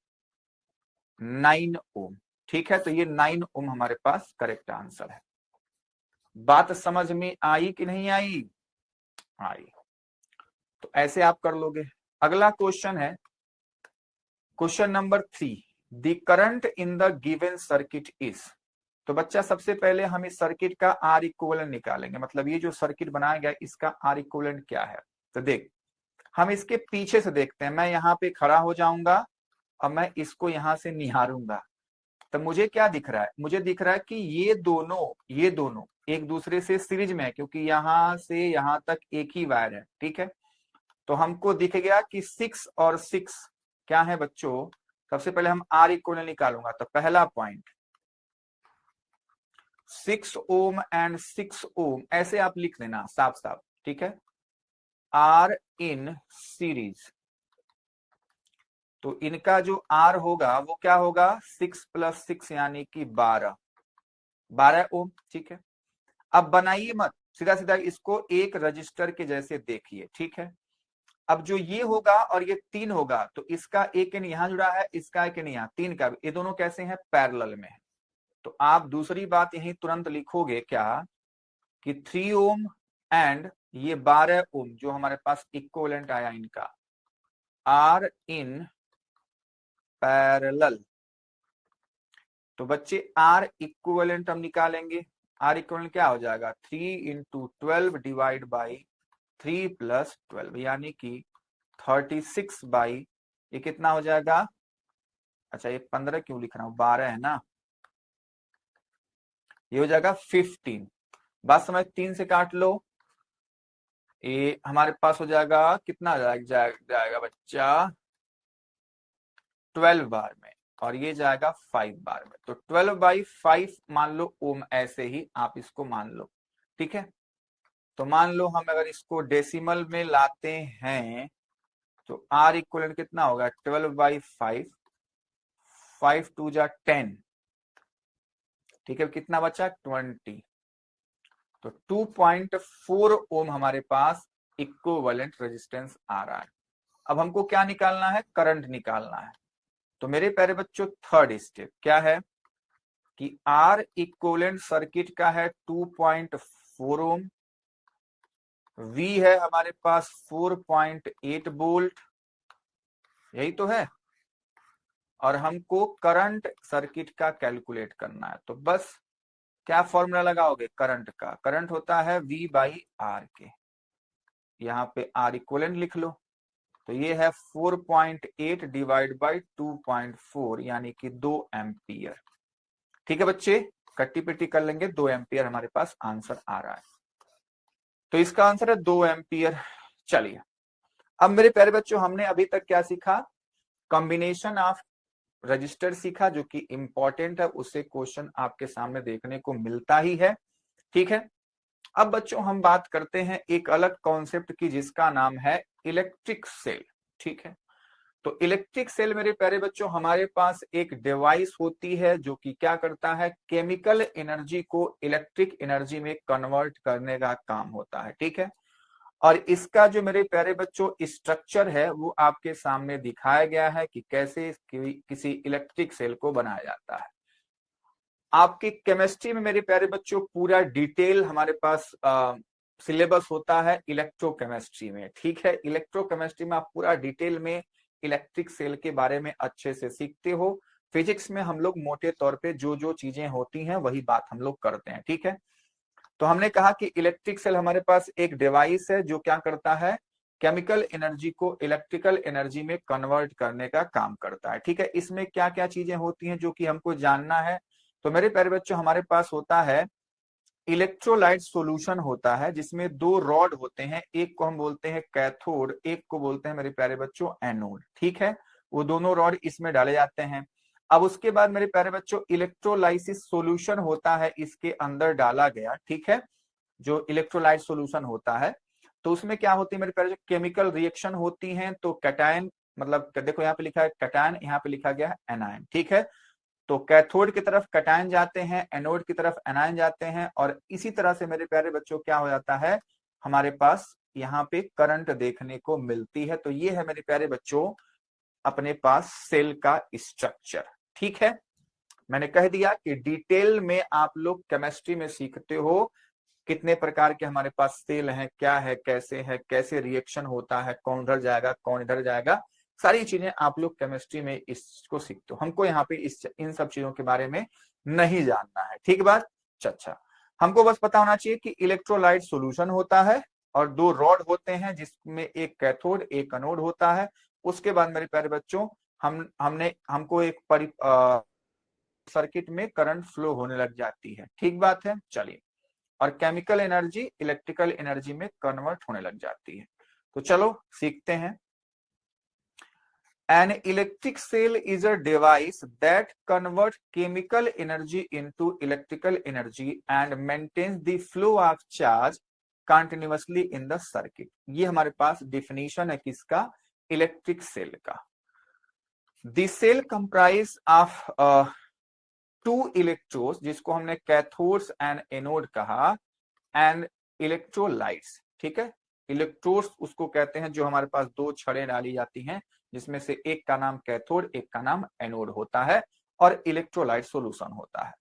A: 9 ओम। ठीक है, तो ये 9 ओम हमारे पास करेक्ट आंसर है। बात समझ में आई कि नहीं आई? आई। तो ऐसे आप कर लोगे। अगला क्वेश्चन है question number 3, the current in the given circuit is. तो बच्चा सबसे पहले हम इस सर्किट का आर इक्विवेलेंट निकालेंगे, मतलब ये जो सर्किट बनाया गया इसका आर इक्विवेलेंट क्या है। तो देख, हम इसके पीछे से देखते हैं। मैं यहाँ पे खड़ा हो जाऊंगा और मैं इसको यहां से निहारूंगा, तो मुझे क्या दिख रहा है, मुझे दिख रहा है कि ये दोनों एक दूसरे से सीरीज में है, क्योंकि यहां से यहां तक एक ही वायर है। ठीक है, तो हमको दिख गया कि 6 और 6 क्या है बच्चों। सबसे पहले हम आर इक्विवेलेंट निकालूंगा, तो पहला पॉइंट 6 ओम एंड 6 ओम ऐसे आप लिख देना साफ साफ। ठीक है, आर इन सीरीज, तो इनका जो आर होगा वो क्या होगा, 6 + 6 यानी कि 12 ओम। ठीक है, अब बनाइए मत, सीधा सीधा इसको एक रजिस्टर के जैसे देखिए। ठीक है, अब जो ये होगा और ये 3 होगा, तो इसका एक इन यहां जुड़ा है, इसका एक इन यहां, 3 का भी, ये दोनों कैसे हैं, पैरेलल में है। तो आप दूसरी बात यही तुरंत लिखोगे क्या, कि 3 ओम एंड ये 12 ओम जो हमारे पास इक्विवेलेंट आया इनका, आर इन पैरेलल। तो बच्चे आर इक्विवेलेंट हम निकालेंगे। आर इक्विवेलेंट क्या हो जाएगा, 3 × 12 डिवाइड बाई 3 + 12 यानी कि 36 बाई, ये कितना हो जाएगा, अच्छा ये 15 क्यों लिख रहा हूं, 12 है ना, ये हो जाएगा 15। बात समझ, 3 से काट लो, ये हमारे पास हो जाएगा कितना जाएगा बच्चा, 12 बार में, और ये जाएगा 5 बार में। तो 12/5 मान लो ओम, ऐसे ही आप इसको मान लो। ठीक है, तो मान लो हम अगर इसको डेसिमल में लाते हैं, तो आर इक्विवेलेंट कितना होगा, 12/5, 5 × 2 = 10। ठीक है, कितना बचा, 20। तो 2.4 ओम हमारे पास इक्विवेलेंट रेजिस्टेंस आ रहा है। अब हमको क्या निकालना है, करंट निकालना है। तो मेरे प्यारे बच्चों थर्ड स्टेप क्या है, कि आर इक्विवेलेंट सर्किट का है 2.4 ओम, वी है हमारे पास 4.8 वोल्ट, यही तो है, और हमको करंट सर्किट का कैलकुलेट करना है। तो बस क्या फॉर्मूला लगाओगे करंट का, करंट होता है V/R के, यहाँ पे आर इक्विवेलेंट लिख लो। तो ये है 4.8 डिवाइड बाई 2.4 यानी कि 2 एम्पियर। ठीक है बच्चे, कट्टी पिट्टी कर लेंगे, 2 एम्पियर हमारे पास आंसर आ रहा है। तो इसका आंसर है 2 एम्पियर। चलिए, अब मेरे प्यारे बच्चों हमने अभी तक क्या सीखा, कॉम्बिनेशन ऑफ रजिस्टर सीखा, जो कि इंपॉर्टेंट है, उससे क्वेश्चन आपके सामने देखने को मिलता ही है। ठीक है, अब बच्चों हम बात करते हैं एक अलग कॉन्सेप्ट की, जिसका नाम है इलेक्ट्रिक सेल। ठीक है, तो इलेक्ट्रिक सेल मेरे प्यारे बच्चों हमारे पास एक डिवाइस होती है जो कि क्या करता है, केमिकल एनर्जी को इलेक्ट्रिक एनर्जी में कन्वर्ट करने का काम होता है। ठीक है, और इसका जो मेरे प्यारे बच्चों स्ट्रक्चर है वो आपके सामने दिखाया गया है कि कैसे किसी इलेक्ट्रिक सेल को बनाया जाता है। आपकी केमिस्ट्री में मेरे प्यारे बच्चों पूरा डिटेल हमारे पास सिलेबस होता है इलेक्ट्रोकेमिस्ट्री में। ठीक है, इलेक्ट्रोकेमिस्ट्री में आप पूरा डिटेल में इलेक्ट्रिक सेल के बारे में अच्छे से सीखते हो। फिजिक्स में हम लोग मोटे तौर पे जो जो चीजें होती हैं वही बात हम लोग करते हैं। ठीक है, तो हमने कहा कि इलेक्ट्रिक सेल हमारे पास एक डिवाइस है जो क्या करता है, केमिकल एनर्जी को इलेक्ट्रिकल एनर्जी में कन्वर्ट करने का काम करता है। ठीक है, इसमें क्या क्या चीजें होती हैं जो कि हमको जानना है। तो मेरे प्यारे बच्चों हमारे पास होता है इलेक्ट्रोलाइट सॉल्यूशन होता है जिसमें दो रॉड होते हैं, एक को हम बोलते हैं कैथोड, एक को बोलते हैं मेरे प्यारे बच्चों एनोड। ठीक है, वो दोनों रॉड इसमें डाले जाते हैं। अब उसके बाद मेरे प्यारे बच्चों इलेक्ट्रोलाइसिस सॉल्यूशन होता है, इसके अंदर डाला गया। ठीक है, जो इलेक्ट्रोलाइट सॉल्यूशन होता है तो उसमें क्या होती है मेरे प्यारे, केमिकल रिएक्शन होती हैं। तो कैटायन, मतलब देखो यहाँ पे लिखा है कैटायन, यहाँ पे लिखा गया है एनायन। ठीक है, तो कैथोड की तरफ कैटायन जाते हैं, एनोड की तरफ एनायन जाते हैं, और इसी तरह से मेरे प्यारे बच्चों क्या हो जाता है, हमारे पास यहाँ पे करंट देखने को मिलती है। तो ये है मेरे प्यारे बच्चों अपने पास सेल का स्ट्रक्चर। ठीक है, मैंने कह दिया कि डिटेल में आप लोग केमिस्ट्री में सीखते हो कितने प्रकार के हमारे पास सेल हैं, क्या है, कैसे रिएक्शन होता है, कौन उधर जाएगा कौन इधर जाएगा, सारी चीजें आप लोग केमिस्ट्री में इसको सीखते हो। हमको यहाँ पे इन सब चीजों के बारे में नहीं जानना है। ठीक बात, अच्छा, हमको बस पता होना चाहिए कि इलेक्ट्रोलाइट सॉल्यूशन होता है और दो रॉड होते हैं जिसमें एक कैथोड एक एनोड होता है। उसके बाद मेरे प्यारे बच्चों हमको एक सर्किट में करंट फ्लो होने लग जाती है। ठीक बात है, चलिए, और केमिकल एनर्जी इलेक्ट्रिकल एनर्जी में कन्वर्ट होने लग जाती है। तो चलो सीखते हैं। An electric cell is a device that converts chemical energy into electrical energy and maintains the flow of charge continuously in the circuit। ये हमारे पास डिफिनीशन है किसका, इलेक्ट्रिक सेल का। The cell comprise of two electrodes, जिसको हमने cathodes and anode कहा, and electrolytes. ठीक है, इलेक्ट्रोड्स उसको कहते हैं जो हमारे पास दो छड़ें डाली जाती हैं जिसमें से एक का नाम कैथोड एक का नाम एनोड होता है, और इलेक्ट्रोलाइट सॉल्यूशन होता है।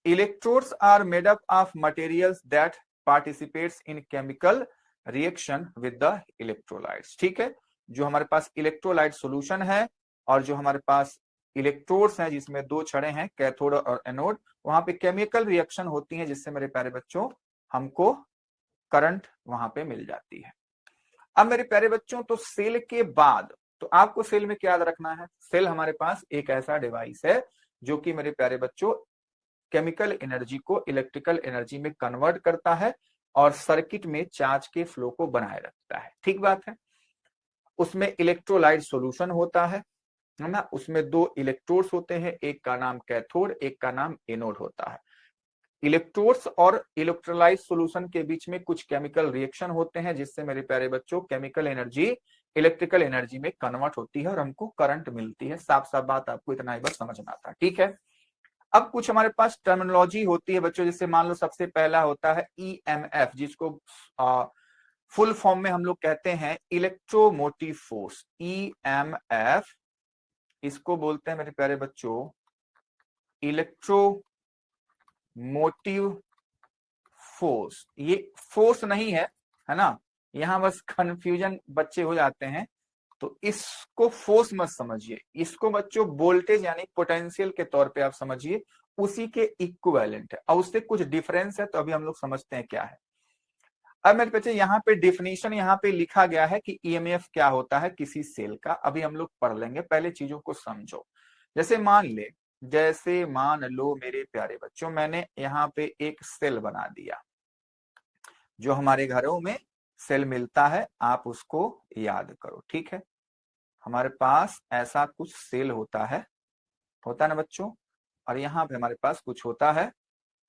A: Electrodes are made up of materials that participates in chemical reaction with the electrolytes. ठीक है, जो हमारे पास इलेक्ट्रोलाइट सॉल्यूशन है और जो हमारे पास इलेक्ट्रोड्स हैं जिसमें दो छड़े हैं कैथोड और एनोड, वहां पे केमिकल रिएक्शन होती है जिससे मेरे प्यारे बच्चों हमको करंट वहां पे मिल जाती है। अब मेरे प्यारे बच्चों तो सेल के बाद, तो आपको सेल में क्या याद रखना है, सेल हमारे पास एक ऐसा डिवाइस है जो कि मेरे प्यारे बच्चों केमिकल एनर्जी को इलेक्ट्रिकल एनर्जी में कन्वर्ट करता है और सर्किट में चार्ज के फ्लो को बनाए रखता है। ठीक बात है, उसमें इलेक्ट्रोलाइट सॉल्यूशन होता है ना, उसमें दो इलेक्ट्रोड्स होते हैं, एक का नाम कैथोड एक का नाम एनोड होता है। इलेक्ट्रोड्स और इलेक्ट्रोलाइट सॉल्यूशन के बीच में कुछ केमिकल रिएक्शन होते हैं जिससे मेरे प्यारे बच्चों केमिकल एनर्जी इलेक्ट्रिकल एनर्जी में कन्वर्ट होती है और हमको करंट मिलती है। साफ साफ बात, आपको इतना ही बस समझना था। ठीक है, अब कुछ हमारे पास टर्मिनोलॉजी होती है बच्चों, जैसे मान लो सबसे पहला होता है ईएमएफ, जिसको फुल फॉर्म में हम लोग कहते हैं इलेक्ट्रोमोटिव फोर्स। ईएमएफ इसको बोलते हैं मेरे प्यारे बच्चों इलेक्ट्रोमोटिव फोर्स। ये फोर्स नहीं है ना, यहां बस कंफ्यूजन बच्चे हो जाते हैं, तो इसको फोर्स मत समझिए, इसको बच्चों वोल्टेज यानी पोटेंशियल के तौर पे आप समझिए, उसी के इक्विवेलेंट है और उससे कुछ डिफरेंस है। तो अभी हम लोग समझते हैं क्या है। अब मेरे बच्चे यहाँ पे डिफिनीशन यहाँ पे लिखा गया है कि ईएमएफ क्या होता है किसी सेल का, अभी हम लोग पढ़ लेंगे, पहले चीजों को समझो। जैसे मान लो मेरे प्यारे बच्चों मैंने यहाँ पे एक सेल बना दिया, जो हमारे घरों में सेल मिलता है, आप उसको याद करो। ठीक है, हमारे पास ऐसा कुछ सेल होता है ना बच्चों, और यहाँ पे हमारे पास कुछ होता है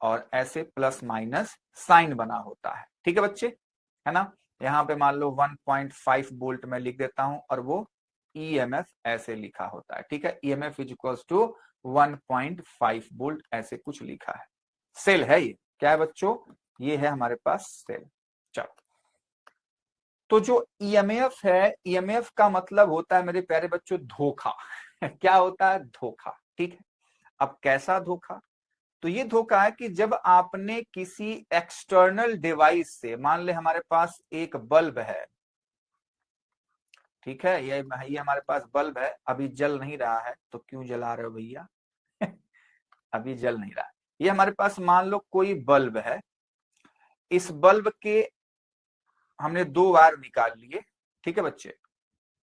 A: और ऐसे प्लस माइनस साइन बना होता है। ठीक है बच्चे, है ना, यहाँ पे मान लो 1.5 वोल्ट में लिख देता हूं और वो ईएमएफ ऐसे लिखा होता है। ठीक है, EMF is equals to 1.5 volt ऐसे कुछ लिखा है। सेल है ये, क्या है बच्चों, ये है हमारे पास सेल। चलो, तो जो ईएमएफ है, ईएमएफ का मतलब होता है मेरे प्यारे बच्चों धोखा। क्या होता है, धोखा। ठीक है, अब कैसा धोखा, तो ये धोखा है कि जब आपने किसी एक्सटर्नल डिवाइस से, मान ले हमारे पास एक बल्ब है, ठीक है, ये हमारे पास बल्ब है, अभी जल नहीं रहा है, तो क्यों जला रहे हो भैया? अभी जल नहीं रहा है, ये हमारे पास मान लो कोई बल्ब है, इस बल्ब के हमने दो वायर निकाल लिए। ठीक है बच्चे,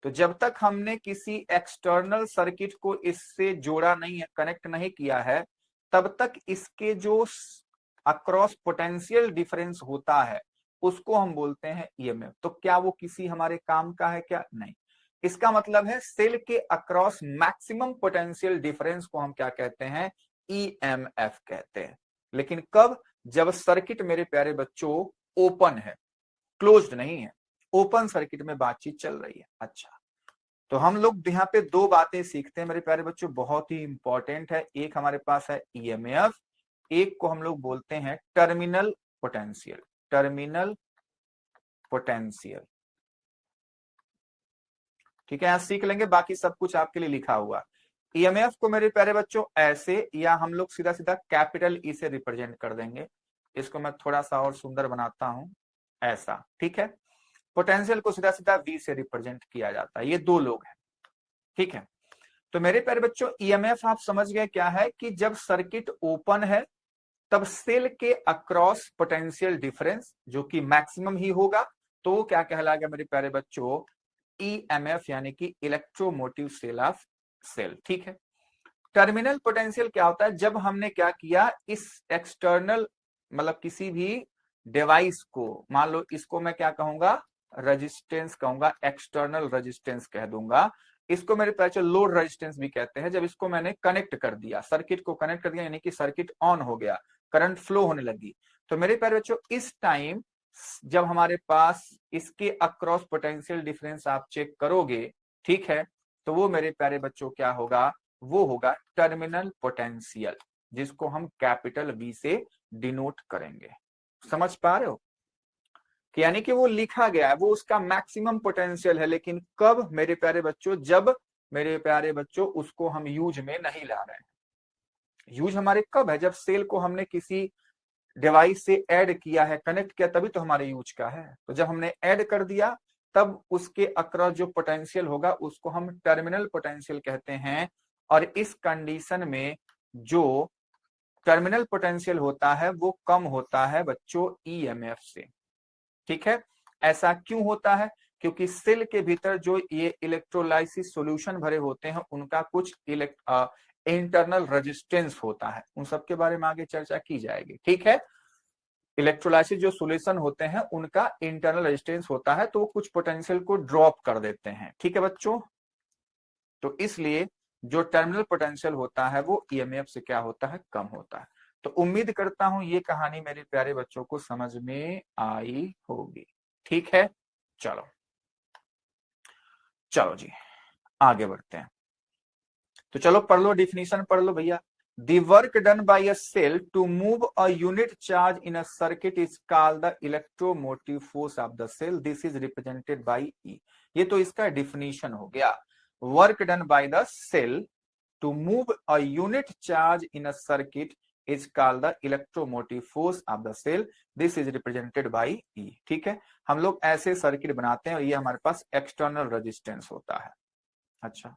A: तो जब तक हमने किसी एक्सटर्नल सर्किट को इससे जोड़ा नहीं है, कनेक्ट नहीं किया है, तब तक इसके जो अक्रॉस पोटेंशियल डिफरेंस होता है उसको हम बोलते हैं ईएमएफ। तो क्या वो किसी हमारे काम का है क्या? नहीं। इसका मतलब है सेल के अक्रॉस मैक्सिमम पोटेंशियल डिफरेंस को हम क्या कहते हैं? ईएमएफ कहते हैं। लेकिन कब? जब सर्किट मेरे प्यारे बच्चों ओपन है, क्लोज्ड नहीं है, ओपन सर्किट में बातचीत चल रही है। अच्छा, तो हम लोग यहाँ पे दो बातें सीखते हैं मेरे प्यारे बच्चों, बहुत ही इंपॉर्टेंट है। एक हमारे पास है ईएमएफ, एक को हम लोग बोलते हैं टर्मिनल पोटेंशियल। टर्मिनल पोटेंशियल, ठीक है, यहां सीख लेंगे, बाकी सब कुछ आपके लिए लिखा हुआ। ईएमएफ को मेरे प्यारे बच्चों ऐसे, या हम लोग सीधा सीधा कैपिटल ई से रिप्रेजेंट कर देंगे। इसको मैं थोड़ा सा और सुंदर बनाता हूं, ऐसा, ठीक है। पोटेंशियल को सीधा सीधा वी से रिप्रेजेंट किया जाता है। ये दो लोग हैं, ठीक है। तो मेरे प्यारे बच्चों ईएमएफ आप समझ गए क्या है? कि जब सर्किट ओपन है तब सेल के अक्रॉस पोटेंशियल डिफरेंस जो कि मैक्सिमम ही होगा, तो वो क्या कहलाएगा मेरे प्यारे बच्चों? ईएमएफ, यानी कि इलेक्ट्रोमोटिव सेल ऑफ सेल, ठीक है। टर्मिनल पोटेंशियल क्या होता है? जब हमने क्या किया, इस एक्सटर्नल मतलब किसी भी डिवाइस को, मान लो इसको मैं क्या कहूंगा? रेजिस्टेंस कहूंगा, एक्सटर्नल रेजिस्टेंस कह दूंगा। इसको मेरे पास लोड रेजिस्टेंस भी कहते हैं। जब इसको मैंने कनेक्ट कर दिया, सर्किट को कनेक्ट कर दिया, यानी कि सर्किट ऑन हो गया, करंट फ्लो होने लगी, तो मेरे प्यारे बच्चों इस टाइम जब हमारे पास इसके अक्रॉस पोटेंशियल डिफरेंस आप चेक करोगे, ठीक है, तो वो मेरे प्यारे बच्चों क्या होगा? वो होगा टर्मिनल पोटेंशियल, जिसको हम कैपिटल वी से डिनोट करेंगे। समझ पा रहे हो? कि यानी कि वो लिखा गया है, वो उसका मैक्सिमम पोटेंशियल है, लेकिन कब मेरे प्यारे बच्चों? जब मेरे प्यारे बच्चों उसको हम यूज में नहीं ला रहे हैं। यूज हमारे कब है? जब सेल को हमने किसी डिवाइस से ऐड किया है, कनेक्ट किया, तभी तो हमारे यूज का है। तो जब हमने ऐड कर दिया, तब उसके अक्रॉस जो पोटेंशियल होगा उसको हम टर्मिनल पोटेंशियल कहते हैं। और इस कंडीशन में जो टर्मिनल पोटेंशियल होता है वो कम होता है बच्चों ईएमएफ से, ठीक है। ऐसा क्यों होता है? क्योंकि सेल के भीतर जो ये इलेक्ट्रोलाइसिस सॉल्यूशन भरे होते हैं उनका कुछ इंटरनल रेजिस्टेंस होता है। उन सब के बारे में आगे चर्चा की जाएगी, ठीक है। इलेक्ट्रोलाइसिस जो सॉल्यूशन होते हैं उनका इंटरनल रेजिस्टेंस होता है, तो वो कुछ पोटेंशियल को ड्रॉप कर देते हैं, ठीक है बच्चों। तो इसलिए जो टर्मिनल पोटेंशियल होता है वो ईएमएफ से क्या होता है? कम होता है। तो उम्मीद करता हूं ये कहानी मेरे प्यारे बच्चों को समझ में आई होगी, ठीक है। चलो चलो जी, आगे बढ़ते हैं। तो चलो पढ़ लो, डिफिनीशन पढ़ लो भैया। The work done by a cell to move a unit charge in a circuit is called the electromotive force of the cell. This is represented by E. ये तो इसका डिफिनीशन हो गया। Work done by the cell to move a unit charge in a circuit is called the electromotive force of the cell. This is represented by E. ठीक है, हम लोग ऐसे सर्किट बनाते हैं और ये हमारे पास एक्सटर्नल रेजिस्टेंस होता है। अच्छा,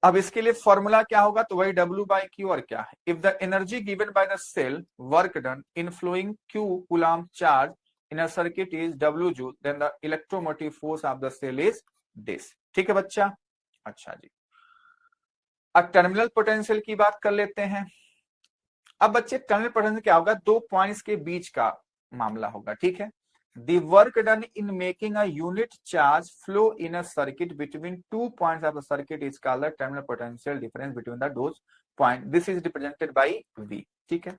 A: अब इसके लिए फॉर्मूला क्या होगा? तो वही W बाई क्यू। और क्या है? If the energy given by the cell work done in flowing Q coulomb charge in a circuit is W joule, then the electromotive force of the cell is this, ठीक है बच्चा। अच्छा जी, अब terminal potential की बात कर लेते हैं। अब बच्चे टर्मिनल पोटेंशियल क्या होगा? दो पॉइंट्स के बीच का मामला होगा, ठीक है। The work done in making a unit charge flow in a circuit between 2 points of the circuit is called the terminal potential difference between the those point. This is represented by V, ठीक है।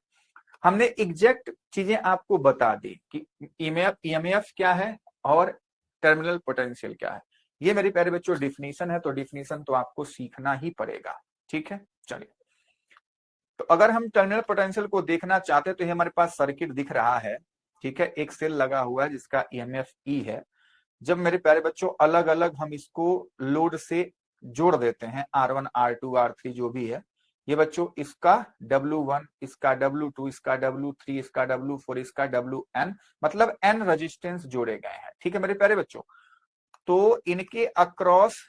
A: हमने exact चीजें आपको बता दी कि EMF क्या है और टर्मिनल पोटेंशियल क्या है। ये मेरे प्यारे बच्चों डिफिनीशन है, तो डिफिनीशन तो आपको सीखना ही पड़ेगा, ठीक है। चलिए, तो अगर हम टर्मिनल पोटेंशियल को देखना चाहते हैं तो ये हमारे पास सर्किट दिख रहा है, ठीक है। एक सेल लगा हुआ है जिसका ईएमएफ ई है। जब मेरे प्यारे बच्चों अलग अलग हम इसको लोड से जोड़ देते हैं, R1 R2 R3 जो भी है, ये बच्चों इसका W1, इसका W2, इसका W3, इसका W4, इसका WN, मतलब N रेजिस्टेंस जोड़े गए हैं, ठीक है मेरे प्यारे बच्चों। तो इनके अक्रॉस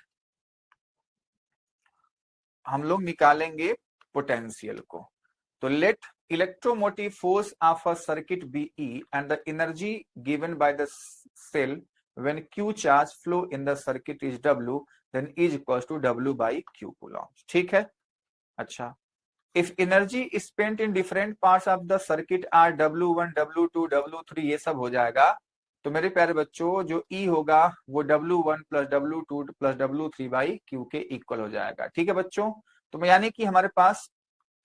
A: हम लोग निकालेंगे पोटेंशियल को। तो late electromotive force of a circuit be E and the energy given by the cell when Q charge flow in the circuit is W, then E is equals to W by Q coulomb, ठीक है। अच्छा, if energy spent in different parts of the circuit are W1 W2 W3 ये सब हो जाएगा, तो मेरे प्यारे बच्चों जो E होगा वो W1 plus W2 plus W3 by Q के इक्वल हो जाएगा। ठीक है बच्चों, तो यानी कि हमारे पास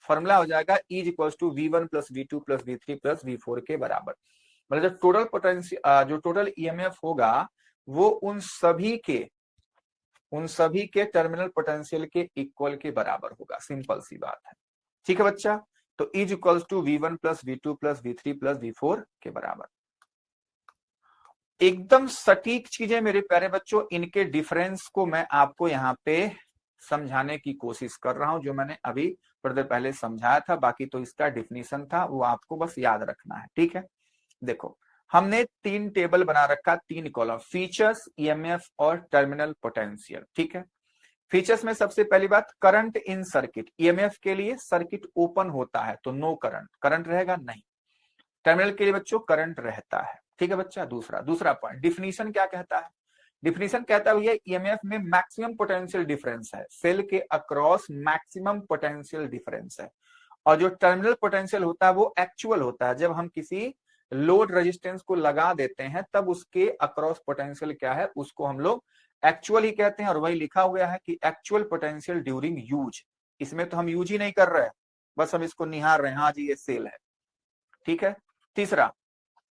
A: फॉर्मूला हो जाएगा E equals to V1 plus V2 plus V3 plus V4 के बराबर। मतलब जो टोटल पोटेंशियल जो टोटल ईएमएफ होगा वो उन सभी के टर्मिनल पोटेंशियल के इक्वल के बराबर होगा। सिंपल सी बात है। ठीक है बच्चा, तो E equals to V1 plus V2 plus V3 plus V4 के बराबर। एकदम सटीक चीजें मेरे प्यारे बच्चों, इनके डिफरेंस को मैं आपको यहाँ पे समझाने की कोशिश कर रहा हूं, जो मैंने अभी थोड़ी देर पहले समझाया था। बाकी तो इसका डिफिनीशन था, वो आपको बस याद रखना है। ठीक है, देखो हमने 3 टेबल बना रखा, 3 कॉलम, फीचर्स, ईएमएफ और टर्मिनल पोटेंशियल। ठीक है, फीचर्स में सबसे पहली बात करंट इन सर्किट। ईएमएफ के लिए सर्किट ओपन होता है तो नो करंट, करंट रहेगा नहीं। टर्मिनल के लिए बच्चों करंट रहता है। ठीक है बच्चा, दूसरा पॉइंट, डिफिनीशन क्या कहता है? डिफिनीशन कहता है भैया ईएमएफ में मैक्सिमम पोटेंशियल डिफरेंस है, सेल के अक्रॉस मैक्सिमम पोटेंशियल डिफरेंस है। और जो टर्मिनल पोटेंशियल होता है वो एक्चुअल होता है, जब हम किसी लोड रेजिस्टेंस को लगा देते हैं तब उसके अक्रॉस पोटेंशियल क्या है उसको हम लोग एक्चुअल ही कहते हैं। और वही लिखा हुआ है कि एक्चुअल पोटेंशियल ड्यूरिंग यूज। इसमें तो हम यूज ही नहीं कर रहे हैं, बस हम इसको निहार रहे हैं, हाँ जी ये सेल है। ठीक है, तीसरा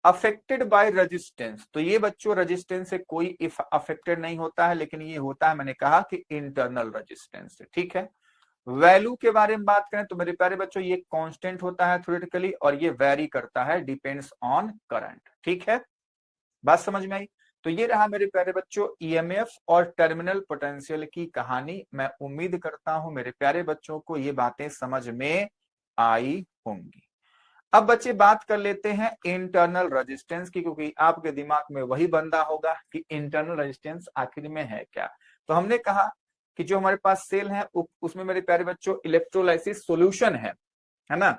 A: अफेक्टेड बाय रेजिस्टेंस। तो ये बच्चों रेजिस्टेंस से कोई अफेक्टेड नहीं होता है, लेकिन ये होता है, मैंने कहा कि इंटरनल रेजिस्टेंस से। ठीक है, वैल्यू के बारे में बात करें तो मेरे प्यारे बच्चों ये कांस्टेंट होता है थ्योरेटिकली, और ये वेरी करता है, डिपेंड्स ऑन करंट। ठीक है, बात समझ में आई? तो ये रहा मेरे प्यारे बच्चों ईएमएफ और टर्मिनल पोटेंशियल की कहानी। मैं उम्मीद करता हूं मेरे प्यारे बच्चों को ये बातें समझ में आई होंगी। अब बच्चे बात कर लेते हैं इंटरनल रेजिस्टेंस की, क्योंकि आपके दिमाग में वही बंदा होगा कि इंटरनल रेजिस्टेंस आखिर में है क्या। तो हमने कहा कि जो हमारे पास सेल है उसमें मेरे प्यारे बच्चों इलेक्ट्रोलाइसिस सॉल्यूशन है ना,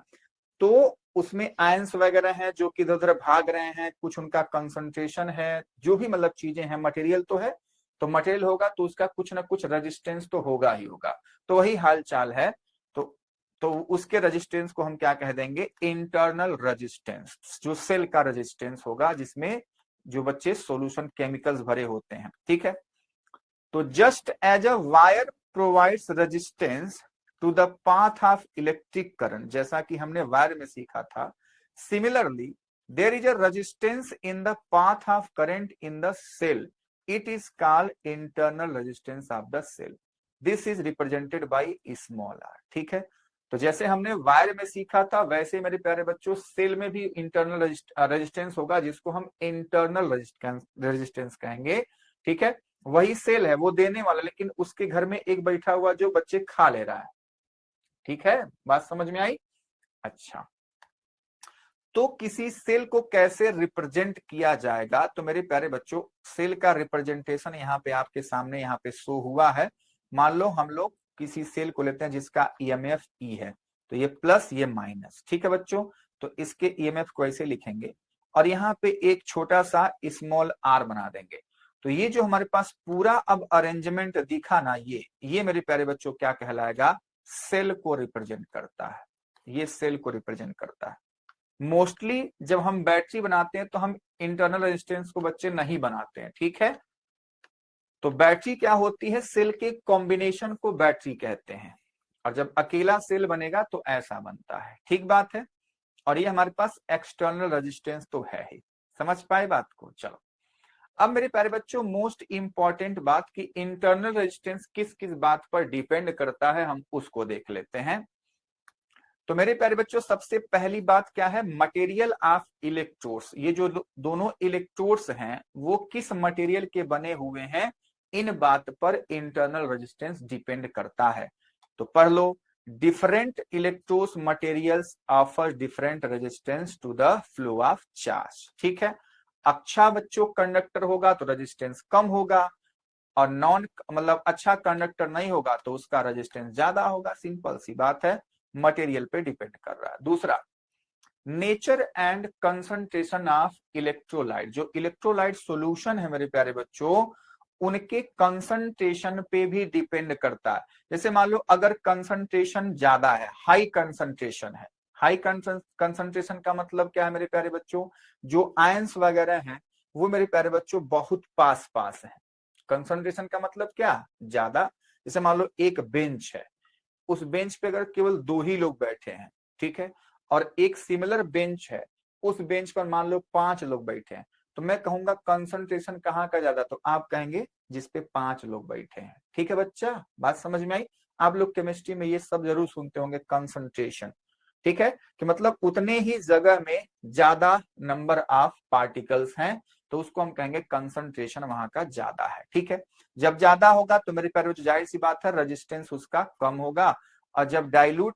A: तो उसमें आयंस वगैरह हैं जो कि इधर उधर भाग रहे हैं, कुछ उनका कंसंट्रेशन है, जो भी मतलब चीजें हैं, मटेरियल तो है, तो मटेरियल होगा तो उसका कुछ ना कुछ रेजिस्टेंस तो होगा ही होगा। तो वही हाल चाल है, तो उसके रेजिस्टेंस को हम क्या कह देंगे? इंटरनल रेजिस्टेंस, जो सेल का रेजिस्टेंस होगा जिसमें जो बच्चे सॉल्यूशन केमिकल्स भरे होते हैं। ठीक है, तो just as a wire provides resistance to the path of electric current, जैसा कि हमने वायर में सीखा था, similarly there is a resistance in the path of current in the cell, it is called internal resistance of the cell, this is represented by small r. ठीक है, तो जैसे हमने वायर में सीखा था वैसे मेरे प्यारे बच्चों सेल में भी इंटरनल रेजिस्टेंस होगा, जिसको हम इंटरनल रेजिस्टेंस कहेंगे। ठीक है, वही सेल है वो देने वाला, लेकिन उसके घर में एक बैठा हुआ जो बच्चे खा ले रहा है। ठीक है, बात समझ में आई? अच्छा, तो किसी सेल को कैसे रिप्रेजेंट किया जाएगा? तो मेरे प्यारे बच्चों सेल का रिप्रेजेंटेशन यहाँ पे आपके सामने यहाँ पे शो हुआ है। मान लो हम लोग किसी सेल को लेते हैं जिसका ईएमएफ ई है, तो ये प्लस ये माइनस। ठीक है बच्चों, तो इसके ईएमएफ को ऐसे लिखेंगे और यहाँ पे एक छोटा सा स्मॉल आर बना देंगे। तो ये जो हमारे पास पूरा अब अरेंजमेंट दिखा ना, ये मेरे प्यारे बच्चों क्या कहलाएगा? सेल को रिप्रेजेंट करता है, ये सेल को रिप्रेजेंट करता है। मोस्टली जब हम बैटरी बनाते हैं तो हम इंटरनल रेजिस्टेंस को बच्चे नहीं बनाते हैं। ठीक है, तो बैटरी क्या होती है? सेल के कॉम्बिनेशन को बैटरी कहते हैं, और जब अकेला सेल बनेगा तो ऐसा बनता है। ठीक बात है, और ये हमारे पास एक्सटर्नल रेजिस्टेंस तो है ही। समझ पाए बात को? चलो अब मेरे प्यारे बच्चों मोस्ट इंपॉर्टेंट बात कि इंटरनल रेजिस्टेंस किस किस बात पर डिपेंड करता है, हम उसको देख लेते हैं। तो मेरे प्यारे बच्चों सबसे पहली बात क्या है? Material of electrodes. ये जो दोनों इलेक्ट्रोड्स हैं वो किस मटेरियल के बने हुए हैं, इन बात पर इंटरनल रेजिस्टेंस डिपेंड करता है। तो पढ़ लो, different electrodes materials offer different resistance to the flow of charge. ठीक है, अच्छा बच्चों कंडक्टर होगा तो रेजिस्टेंस कम होगा, और नॉन मतलब अच्छा कंडक्टर नहीं होगा तो उसका रेजिस्टेंस ज्यादा होगा। सिंपल सी बात है, मटेरियल पे डिपेंड कर रहा है। दूसरा, nature and concentration of electrolyte. जो इलेक्ट्रोलाइट सॉल्यूशन है मेरे प्यारे बच्चों उनके कंसंट्रेशन पे भी डिपेंड करता है। जैसे मान लो अगर कंसंट्रेशन ज्यादा है, हाई कंसंट्रेशन है, हाई कंसंट्रेशन का मतलब क्या है मेरे प्यारे बच्चों, जो आयंस वगैरह हैं वो मेरे प्यारे बच्चों बहुत पास पास है। कंसंट्रेशन का मतलब क्या, ज्यादा। जैसे मान लो एक बेंच है, उस बेंच पे अगर केवल 2 ही लोग बैठे हैं, ठीक है, और एक सिमिलर बेंच है, उस बेंच पर मान लो 5 लोग बैठे हैं, तो मैं कहूंगा कंसंट्रेशन कहाँ का ज्यादा, तो आप कहेंगे जिस पे 5 लोग बैठे हैं। ठीक है बच्चा, बात समझ में आई। आप लोग केमिस्ट्री में ये सब जरूर सुनते होंगे, कंसंट्रेशन। ठीक है, कि मतलब उतने ही जगह में ज्यादा नंबर ऑफ पार्टिकल्स हैं, तो उसको हम कहेंगे कंसंट्रेशन वहां का ज्यादा है। ठीक है, जब ज्यादा होगा तो मेरे प्यारे बच्चों जाहिर सी बात है रेजिस्टेंस उसका कम होगा, और जब डाइल्यूट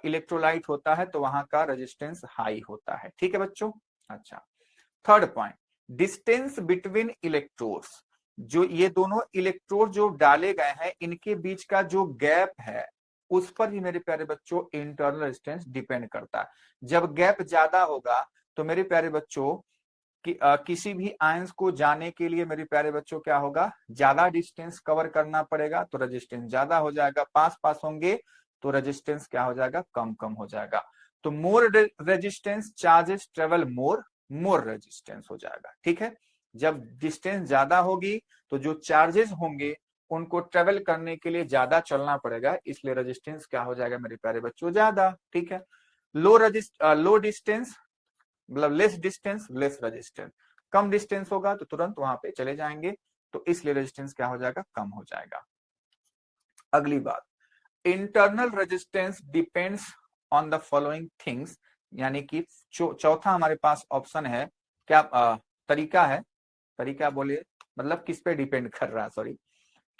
A: इलेक्ट्रोलाइट होता है तो वहां का रेजिस्टेंस हाई होता है। ठीक है बच्चों। अच्छा, third point, distance between electrodes. जो ये दोनों इलेक्ट्रोड जो डाले गए हैं, इनके बीच का जो गैप है उस पर ही मेरे प्यारे बच्चों इंटरनल रेजिस्टेंस डिपेंड करता है। जब गैप ज्यादा होगा तो मेरे प्यारे बच्चों किसी भी आयंस को जाने के लिए मेरे प्यारे बच्चों क्या होगा, ज्यादा डिस्टेंस कवर करना पड़ेगा, तो रेजिस्टेंस ज्यादा हो जाएगा। पास पास होंगे तो रेजिस्टेंस क्या हो जाएगा, कम कम हो जाएगा। तो मोर रेजिस्टेंस चार्जेस ट्रेवल मोर, मोर रेजिस्टेंस हो जाएगा। ठीक है, जब डिस्टेंस ज्यादा होगी तो जो चार्जेस होंगे उनको ट्रेवल करने के लिए ज्यादा चलना पड़ेगा, इसलिए रेजिस्टेंस क्या हो जाएगा मेरे प्यारे बच्चों, ज्यादा। ठीक है, लो डिस्टेंस मतलब लेस डिस्टेंस लेस रेजिस्टेंस, कम डिस्टेंस होगा तो तुरंत वहां पे चले जाएंगे, तो इसलिए रेजिस्टेंस क्या हो जाएगा, कम हो जाएगा। अगली बात, internal resistance depends on the following things, यानी कि चौथा हमारे पास ऑप्शन है, क्या तरीका है, तरीका बोलिए, मतलब किस पे डिपेंड कर रहा है, सॉरी,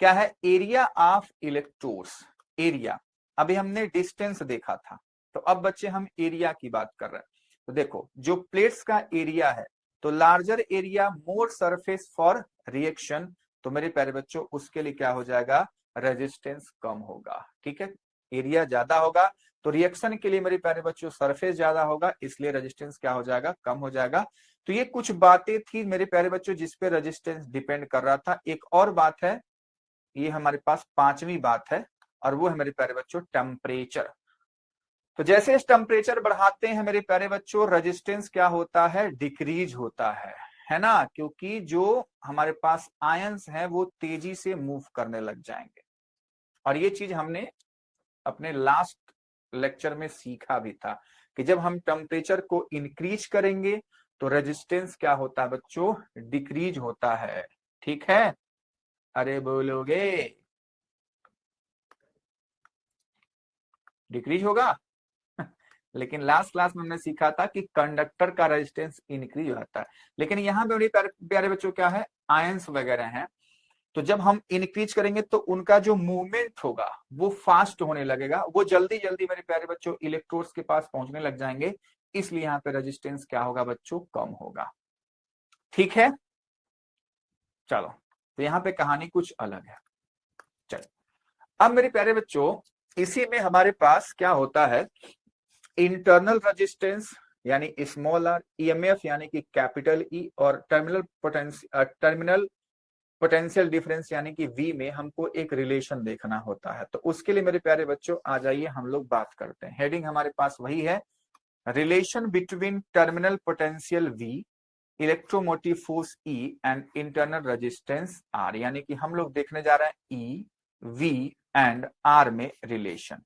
A: क्या है, एरिया ऑफ इलेक्ट्रोड्स। एरिया, अभी हमने डिस्टेंस देखा था, तो अब बच्चे हम एरिया की बात कर रहे हैं। तो देखो जो प्लेट्स का एरिया है, तो larger area more surface for reaction, तो मेरे प्यारे बच्चों उसके लिए क्या हो जाएगा, रेजिस्टेंस कम होगा। ठीक है, एरिया ज्यादा होगा तो रिएक्शन के लिए मेरे प्यारे बच्चों सरफेस ज्यादा होगा, इसलिए रेजिस्टेंस क्या हो जाएगा, कम हो जाएगा। तो ये कुछ बातें थी मेरे प्यारे बच्चों जिसपे रेजिस्टेंस डिपेंड कर रहा था। एक और बात है, ये हमारे पास पांचवी बात है, और वो है मेरे प्यारे बच्चों टेम्परेचर। तो जैसे टेम्परेचर बढ़ाते हैं मेरे प्यारे बच्चों, रेजिस्टेंस क्या होता है, डिक्रीज होता है ना, क्योंकि जो हमारे पास आयंस हैं वो तेजी से मूव करने लग जाएंगे। और ये चीज हमने अपने लास्ट लेक्चर में सीखा भी था कि जब हम टेम्परेचर को इंक्रीज करेंगे तो रेजिस्टेंस क्या होता है बच्चों, डिक्रीज होता है। ठीक है, अरे बोलोगे डिक्रीज होगा लेकिन लास्ट क्लास में हमने सीखा था कि कंडक्टर का रेजिस्टेंस इंक्रीज होता है, लेकिन यहाँ पे प्यारे बच्चों क्या है, आयंस वगैरह हैं, तो जब हम इंक्रीज करेंगे तो उनका जो मूवमेंट होगा वो फास्ट होने लगेगा, वो जल्दी जल्दी मेरे प्यारे बच्चों इलेक्ट्रोड्स के पास पहुंचने लग जाएंगे, इसलिए यहाँ पे रेजिस्टेंस क्या होगा बच्चों, कम होगा। ठीक है, चलो, तो यहाँ पे कहानी कुछ अलग है। चलो, अब मेरे प्यारे बच्चों इसी में हमारे पास क्या होता है, इंटरनल रेजिस्टेंस यानी स्मॉल आर, ईएमएफ यानी कि कैपिटल ई, और टर्मिनल पोटेंशियल डिफरेंस यानी कि वी में हमको एक रिलेशन देखना होता है। तो उसके लिए मेरे प्यारे बच्चों आ जाइए हम लोग बात करते हैं। हेडिंग हमारे पास वही है, relation between terminal potential V, electromotive force E and internal resistance r, यानी कि हम लोग देखने जा रहे हैं ई, वी एंड आर में रिलेशन।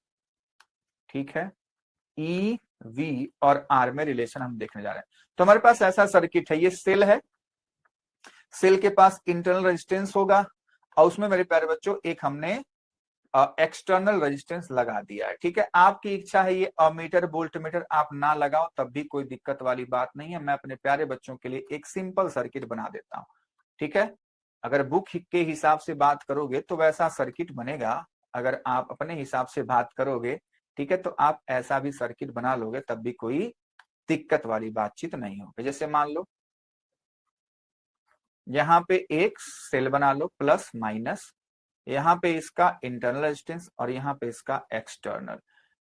A: ठीक है, ई, वी और आर में रिलेशन हम देखने जा रहे हैं। तो हमारे पास ऐसा सर्किट है, ये सेल है, सेल के पास इंटरनल रेजिस्टेंस होगा, और उसमें मेरे प्यारे बच्चों एक हमने एक्सटर्नल रेजिस्टेंस लगा दिया है। ठीक है, आपकी इच्छा है ये अमीटर वोल्ट मीटर आप ना लगाओ तब भी कोई दिक्कत वाली बात नहीं है, मैं अपने प्यारे बच्चों के लिए एक सिंपल सर्किट बना देता हूं। ठीक है, अगर बुक के हिसाब से बात करोगे तो वैसा सर्किट बनेगा, अगर आप अपने हिसाब से बात करोगे, ठीक है, तो आप ऐसा भी सर्किट बना लोगे तब भी कोई दिक्कत वाली बातचीत नहीं होगी। जैसे मान लो यहाँ पे एक सेल बना लो प्लस माइनस, यहाँ पे इसका इंटरनल रेजिस्टेंस और यहाँ पे इसका एक्सटर्नल,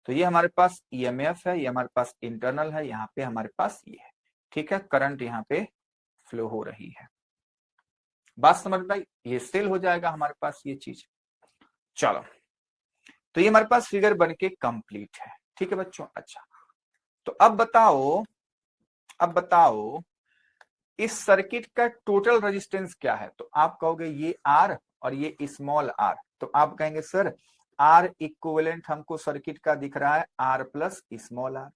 A: तो ये हमारे पास ईएमएफ है, ये हमारे पास इंटरनल है, यहाँ पे हमारे पास ये है। ठीक है, करंट यहाँ पे फ्लो हो रही है। बात समझ में आई, ये सेल हो जाएगा हमारे पास ये चीज। चलो, तो ये हमारे पास फिगर बन के कंप्लीट है। ठीक है बच्चों, अच्छा तो अब बताओ इस सर्किट का टोटल रेजिस्टेंस क्या है। तो आप कहोगे ये आर और ये स्मॉल आर, तो आप कहेंगे सर आर इक्विवेलेंट हमको सर्किट का दिख रहा है आर प्लस स्मॉल आर।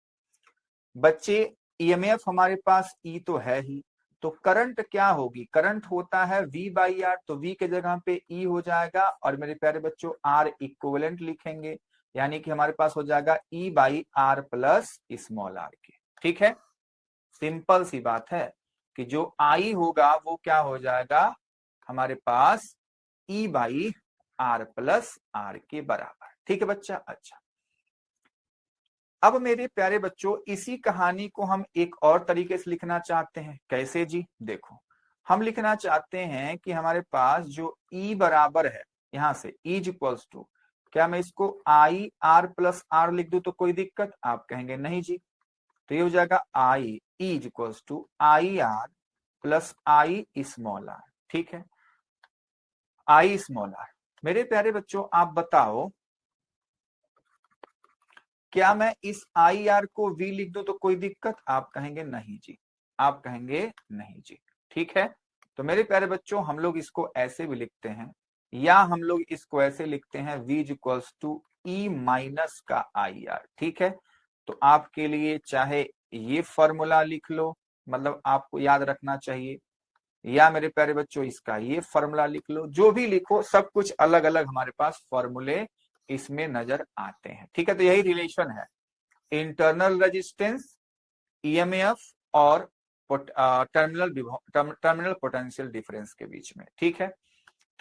A: बच्चे ईएमएफ हमारे पास ई तो है ही, तो करंट क्या होगी, करंट होता है V बाई आर, तो V के जगह पे E हो जाएगा और मेरे प्यारे बच्चों आर इक्विवेलेंट लिखेंगे, यानी कि हमारे पास हो जाएगा E by R plus small r के। ठीक है, सिंपल सी बात है कि जो I होगा वो क्या हो जाएगा हमारे पास E by R plus R के बराबर। ठीक है बच्चा, अच्छा अब मेरे प्यारे बच्चों इसी कहानी को हम एक और तरीके से लिखना चाहते हैं। कैसे जी, देखो हम लिखना चाहते हैं कि हमारे पास जो E बराबर है, यहां से E इक्वल्स टू, क्या मैं इसको आई आर प्लस आर लिख दूं तो कोई दिक्कत, आप कहेंगे नहीं जी, तो ये हो जाएगा I E equals to I R plus I small r. ठीक है, आई स्मॉल आर। मेरे प्यारे बच्चों आप बताओ क्या मैं इस आई आर को V लिख दूं तो कोई दिक्कत, आप कहेंगे नहीं जी, आप कहेंगे नहीं जी। ठीक है, तो मेरे प्यारे बच्चों हम लोग इसको ऐसे भी लिखते हैं, या हम लोग इसको ऐसे लिखते हैं V equals to E minus का आई आर। ठीक है, तो आपके लिए चाहे ये फॉर्मूला लिख लो, मतलब आपको याद रखना चाहिए, या मेरे प्यारे बच्चों इसका ये फॉर्मूला लिख लो, जो भी लिखो सब कुछ अलग अलग हमारे पास फॉर्मूले इसमें नजर आते हैं। ठीक है, तो यही रिलेशन है इंटरनल रेजिस्टेंस, ईएमएफ और टर्मिनल पोटेंशियल डिफरेंस के बीच में। ठीक है,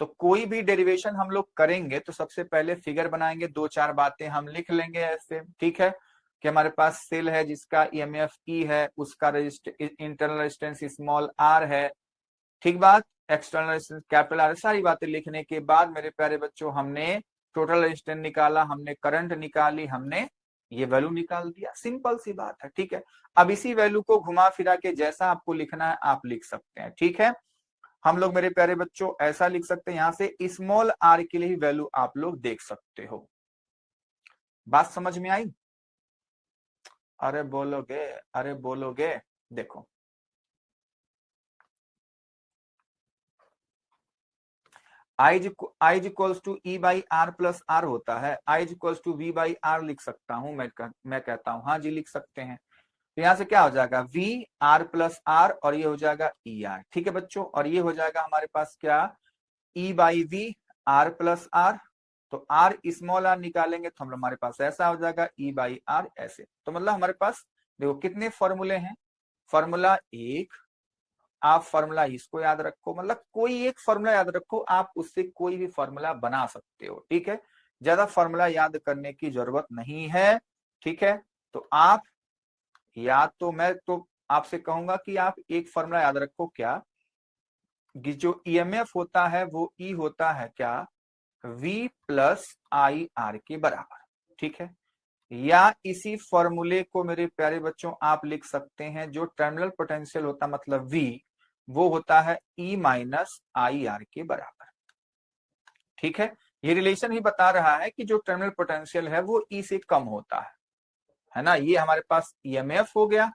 A: तो कोई भी डेरिवेशन हम लोग करेंगे तो सबसे पहले फिगर बनाएंगे, दो चार बातें हम लिख लेंगे ऐसे। ठीक है, कि हमारे पास सेल है जिसका ईएमएफ ई है, उसका इंटरनल रेजिस्टेंस स्मॉल आर है, ठीक बात, एक्सटर्नल रेजिस्टेंस कैपिटल आर, सारी बातें लिखने के बाद मेरे प्यारे बच्चों हमने टोटल रेजिस्टेंस निकाला, हमने करंट निकाली, हमने ये वैल्यू निकाल दिया, सिंपल सी बात है। ठीक है, अब इसी वैल्यू को घुमा फिरा के जैसा आपको लिखना है आप लिख सकते हैं। ठीक है, हम लोग मेरे प्यारे बच्चों ऐसा लिख सकते हैं, यहां से स्मॉल आर के लिए ही वैल्यू आप लोग देख सकते हो। बात समझ में आई, अरे बोलोगे, अरे बोलोगे, देखो I equals to E by R plus r होता है, I equals to V by R लिख सकता हूं मैं कहता हूं हाँ जी लिख सकते हैं। तो यहां से क्या हो जाएगा वी आर प्लस आर और ये हो जाएगा ई आर। ठीक है बच्चों, और ये हो जाएगा हमारे पास क्या E by V R plus R, तो आर स्मॉल आर निकालेंगे तो हम हमारे पास ऐसा हो जाएगा ई बाई आर ऐसे। तो मतलब हमारे पास देखो कितने फॉर्मूले हैं, फॉर्मूला एक, आप फॉर्मूला इसको याद रखो, मतलब कोई एक फॉर्मूला याद रखो, आप उससे कोई भी फॉर्मूला बना सकते हो। ठीक है, ज्यादा फॉर्मूला याद करने की जरूरत नहीं है। ठीक है, तो आप या तो मैं तो आपसे कहूंगा कि आप एक फॉर्मूला याद रखो, क्या कि जो ईएमएफ होता है वो ई होता है क्या V प्लस आई आर के बराबर। ठीक है, या इसी फॉर्मूले को मेरे प्यारे बच्चों आप लिख सकते हैं, जो टर्मिनल पोटेंशियल होता मतलब V वो होता है E माइनस आई आर के बराबर। ठीक है, ये रिलेशन ही बता रहा है कि जो टर्मिनल पोटेंशियल है वो E से कम होता है ना। ये हमारे पास ईएमएफ हो गया,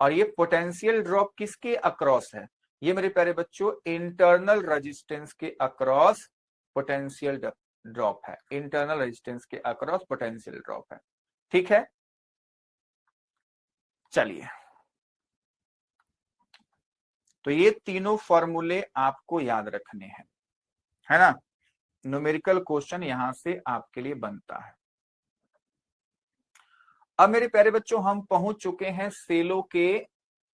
A: और ये पोटेंशियल ड्रॉप किसके अक्रॉस है, ये मेरे प्यारे बच्चों इंटरनल रेजिस्टेंस के अक्रॉस पोटेंशियल ड्रॉप है, इंटरनल रेजिस्टेंस के अक्रॉस पोटेंशियल ड्रॉप है। ठीक है, चलिए तो ये तीनों फॉर्मूले आपको याद रखने हैं, है ना। न्यूमेरिकल क्वेश्चन यहां से आपके लिए बनता है। अब मेरे प्यारे बच्चों हम पहुंच चुके हैं सेलों के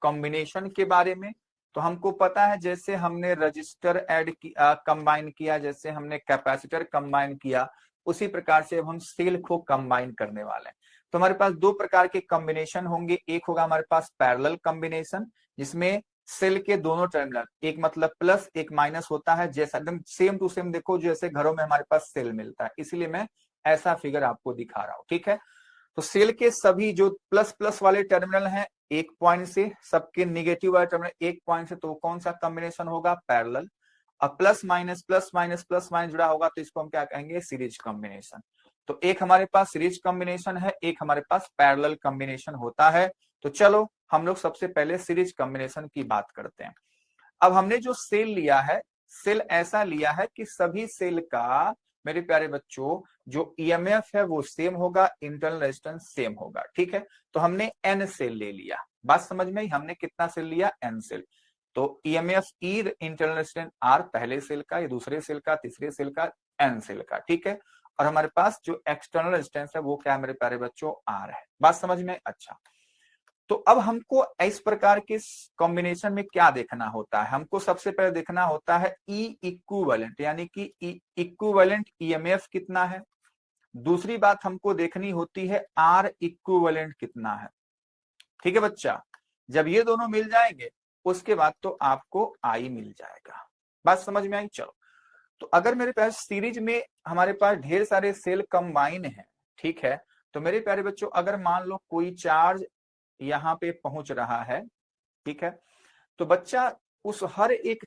A: कॉम्बिनेशन के बारे में। तो हमको पता है जैसे हमने रजिस्टर ऐड किया, कंबाइन किया, जैसे हमने कैपेसिटर कंबाइन किया, उसी प्रकार से अब हम सेल को कंबाइन करने वाले हैं। तो हमारे पास दो प्रकार के कॉम्बिनेशन होंगे, एक होगा हमारे पास पैरेलल कॉम्बिनेशन जिसमें सेल के दोनों टर्मिनल एक मतलब प्लस एक माइनस होता है, जैसा एकदम सेम टू सेम देखो जैसे घरों में हमारे पास सेल मिलता है, इसलिए मैं ऐसा फिगर आपको दिखा रहा हूं। ठीक है, तो सेल के सभी जो प्लस प्लस वाले टर्मिनल हैं एक पॉइंट से, सबके निगेटिव वाले टर्मिनल एक पॉइंट से, तो कौन सा कॉम्बिनेशन होगा? पैरेलल। अब plus minus plus minus plus minus जुड़ा होगा तो इसको हम क्या कहेंगे? Series combination. तो एक हमारे पास सीरीज कॉम्बिनेशन है, एक हमारे पास पैरेलल कॉम्बिनेशन होता है। तो चलो हम लोग सबसे पहले सीरीज कॉम्बिनेशन की बात करते हैं। अब हमने जो सेल लिया है, सेल ऐसा लिया है कि सभी सेल का मेरे प्यारे बच्चों जो ईएमएफ है वो सेम होगा, इंटरनल रेजिस्टेंस सेम होगा, ठीक है। तो हमने एन सेल ले लिया, बात समझ में आई? हमने कितना सेल लिया? N cell. तो EMF E, internal resistance R, पहले सेल का, ये दूसरे सेल का, तीसरे सेल का, एन सेल का, ठीक है। और हमारे पास जो एक्सटर्नल रेजिस्टेंस है वो क्या है मेरे प्यारे बच्चों? आर है। बात समझ में? अच्छा, तो अब हमको इस प्रकार के कॉम्बिनेशन में क्या देखना होता है? हमको सबसे पहले देखना होता है ई इक्विवेलेंट, यानी कि इक्विवेलेंट ईएमएफ कितना है। दूसरी बात हमको देखनी होती है आर इक्विवेलेंट कितना है, ठीक है बच्चा। जब ये दोनों मिल जाएंगे उसके बाद तो आपको आई मिल जाएगा। बात समझ में आई? चलो, तो अगर मेरे पास सीरीज में हमारे पास ढेर सारे सेल कंबाइन है, ठीक है, तो मेरे प्यारे बच्चों अगर मान लो कोई चार्ज यहाँ पे पहुंच रहा है, ठीक है, तो बच्चा उस हर एक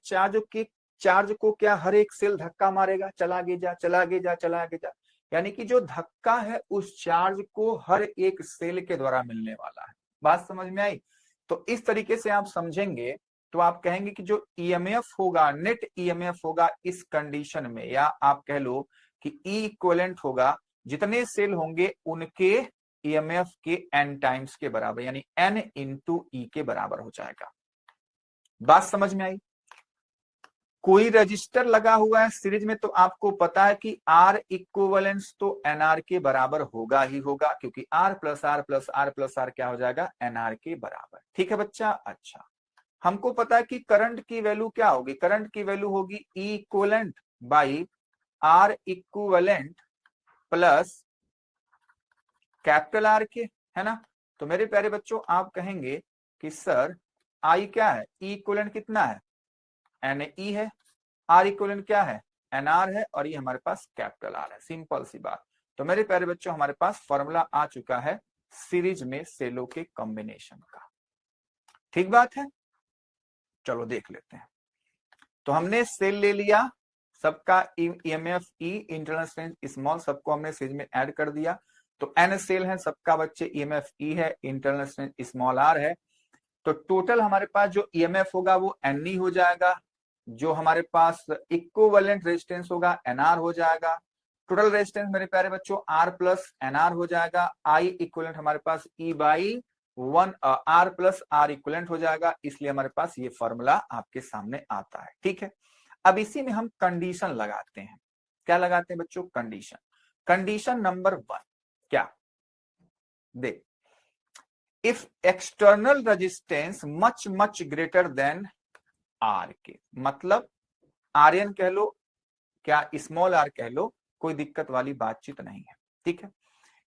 A: चार्ज को क्या हर एक सेल धक्का मारेगा? चला आगे जा, चला आगे जा, चला आगे जा। यानी कि जो धक्का है उस चार्ज को हर एक सेल के द्वारा मिलने वाला है। बात समझ में आई? तो इस तरीके से आप समझेंगे तो आप कहेंगे कि जो ईएमएफ होगा, नेट ईएमएफ होगा इस कंडीशन में, या आप कह लो कि ई इक्विवेलेंट होगा, जितने सेल होंगे उनके ईएमएफ के एन टाइम्स के बराबर, यानी एन इंटू ई के बराबर हो जाएगा। बात समझ में आई? कोई रजिस्टर लगा हुआ है सीरीज में तो आपको पता है कि आर इक्विवेलेंस तो एनआर के बराबर होगा ही होगा, क्योंकि R plus R plus R plus R क्या हो जाएगा? एनआर के बराबर, ठीक है बच्चा। अच्छा, हमको पता है कि करंट की वैल्यू क्या होगी? करंट की वैल्यू होगी E equivalent by R equivalent plus capital R के, है ना। तो मेरे प्यारे बच्चों आप कहेंगे कि सर आई क्या है? ई इक्विवेलेंट कितना है? एन ई है। आर इक्विवेलेंट क्या है? एन आर है। और ये हमारे पास कैपिटल आर है। सिंपल सी बात। तो मेरे प्यारे बच्चों हमारे पास फॉर्मूला आ चुका है सीरीज में सेलों के कॉम्बिनेशन का। ठीक बात है, चलो देख लेते हैं। तो हमने सेल ले लिया, सबका EMF E, internal resistance small, सबको हमने सीरीज में ऐड कर दिया। तो एन सेल है, सबका बच्चे ईएमएफ ई है, इंटरनल रेजिस्टेंस स्मॉल आर है। तो टोटल हमारे पास जो ईएमएफ होगा वो एन ई हो जाएगा, जो हमारे पास इक्विवेलेंट रेजिस्टेंस होगा एनआर हो जाएगा। टोटल रेजिस्टेंस मेरे प्यारे बच्चों आर प्लस एनआर हो जाएगा। आई इक्विवेलेंट हमारे पास E by one R plus R equivalent हो जाएगा। इसलिए हमारे पास ये फॉर्मूला आपके सामने आता है, ठीक है। अब इसी में हम कंडीशन लगाते हैं। क्या लगाते हैं बच्चों? कंडीशन। कंडीशन नंबर 1 क्या? देख, if external resistance much much greater than R के, मतलब आर एन कह लो, क्या स्मॉल आर कह लो, कोई दिक्कत वाली बातचीत नहीं है, ठीक है।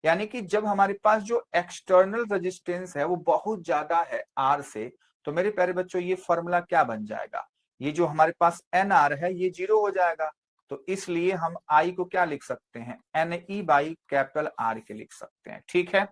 A: यानी कि जब हमारे पास जो एक्सटर्नल रेजिस्टेंस है वो बहुत ज्यादा है आर से, तो मेरे प्यारे बच्चों ये फॉर्मूला क्या बन जाएगा? ये जो हमारे पास एन आर है ये 0 हो जाएगा। तो इसलिए हम आई को क्या लिख सकते हैं? N E by capital R के लिख सकते हैं, ठीक है।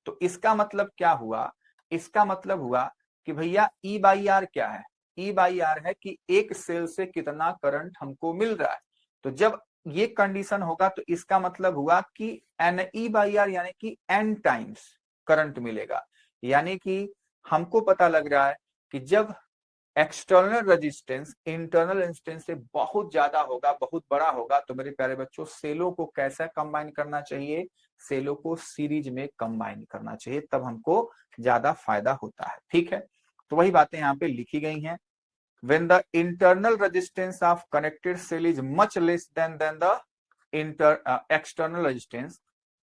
A: तो इसका मतलब क्या हुआ? इसका मतलब हुआ कि भैया ई बाई आर क्या है? ई बाई आर है कि एक सेल से कितना करंट हमको मिल रहा है। तो जब ये कंडीशन होगा तो इसका मतलब हुआ कि एन ई बाई आर यानी कि एन टाइम्स करंट मिलेगा। यानी कि हमको पता लग रहा है कि जब एक्सटर्नल रेजिस्टेंस इंटरनल रेजिस्टेंस से बहुत ज्यादा होगा, बहुत बड़ा होगा, तो मेरे प्यारे बच्चों सेलों को कैसा कंबाइन करना चाहिए? सेलों को सीरीज में कंबाइन करना चाहिए, तब हमको ज्यादा फायदा होता है, ठीक है। तो वही बातें यहाँ पे लिखी गई हैं। When the internal resistance of connected cell is much less than the external resistance,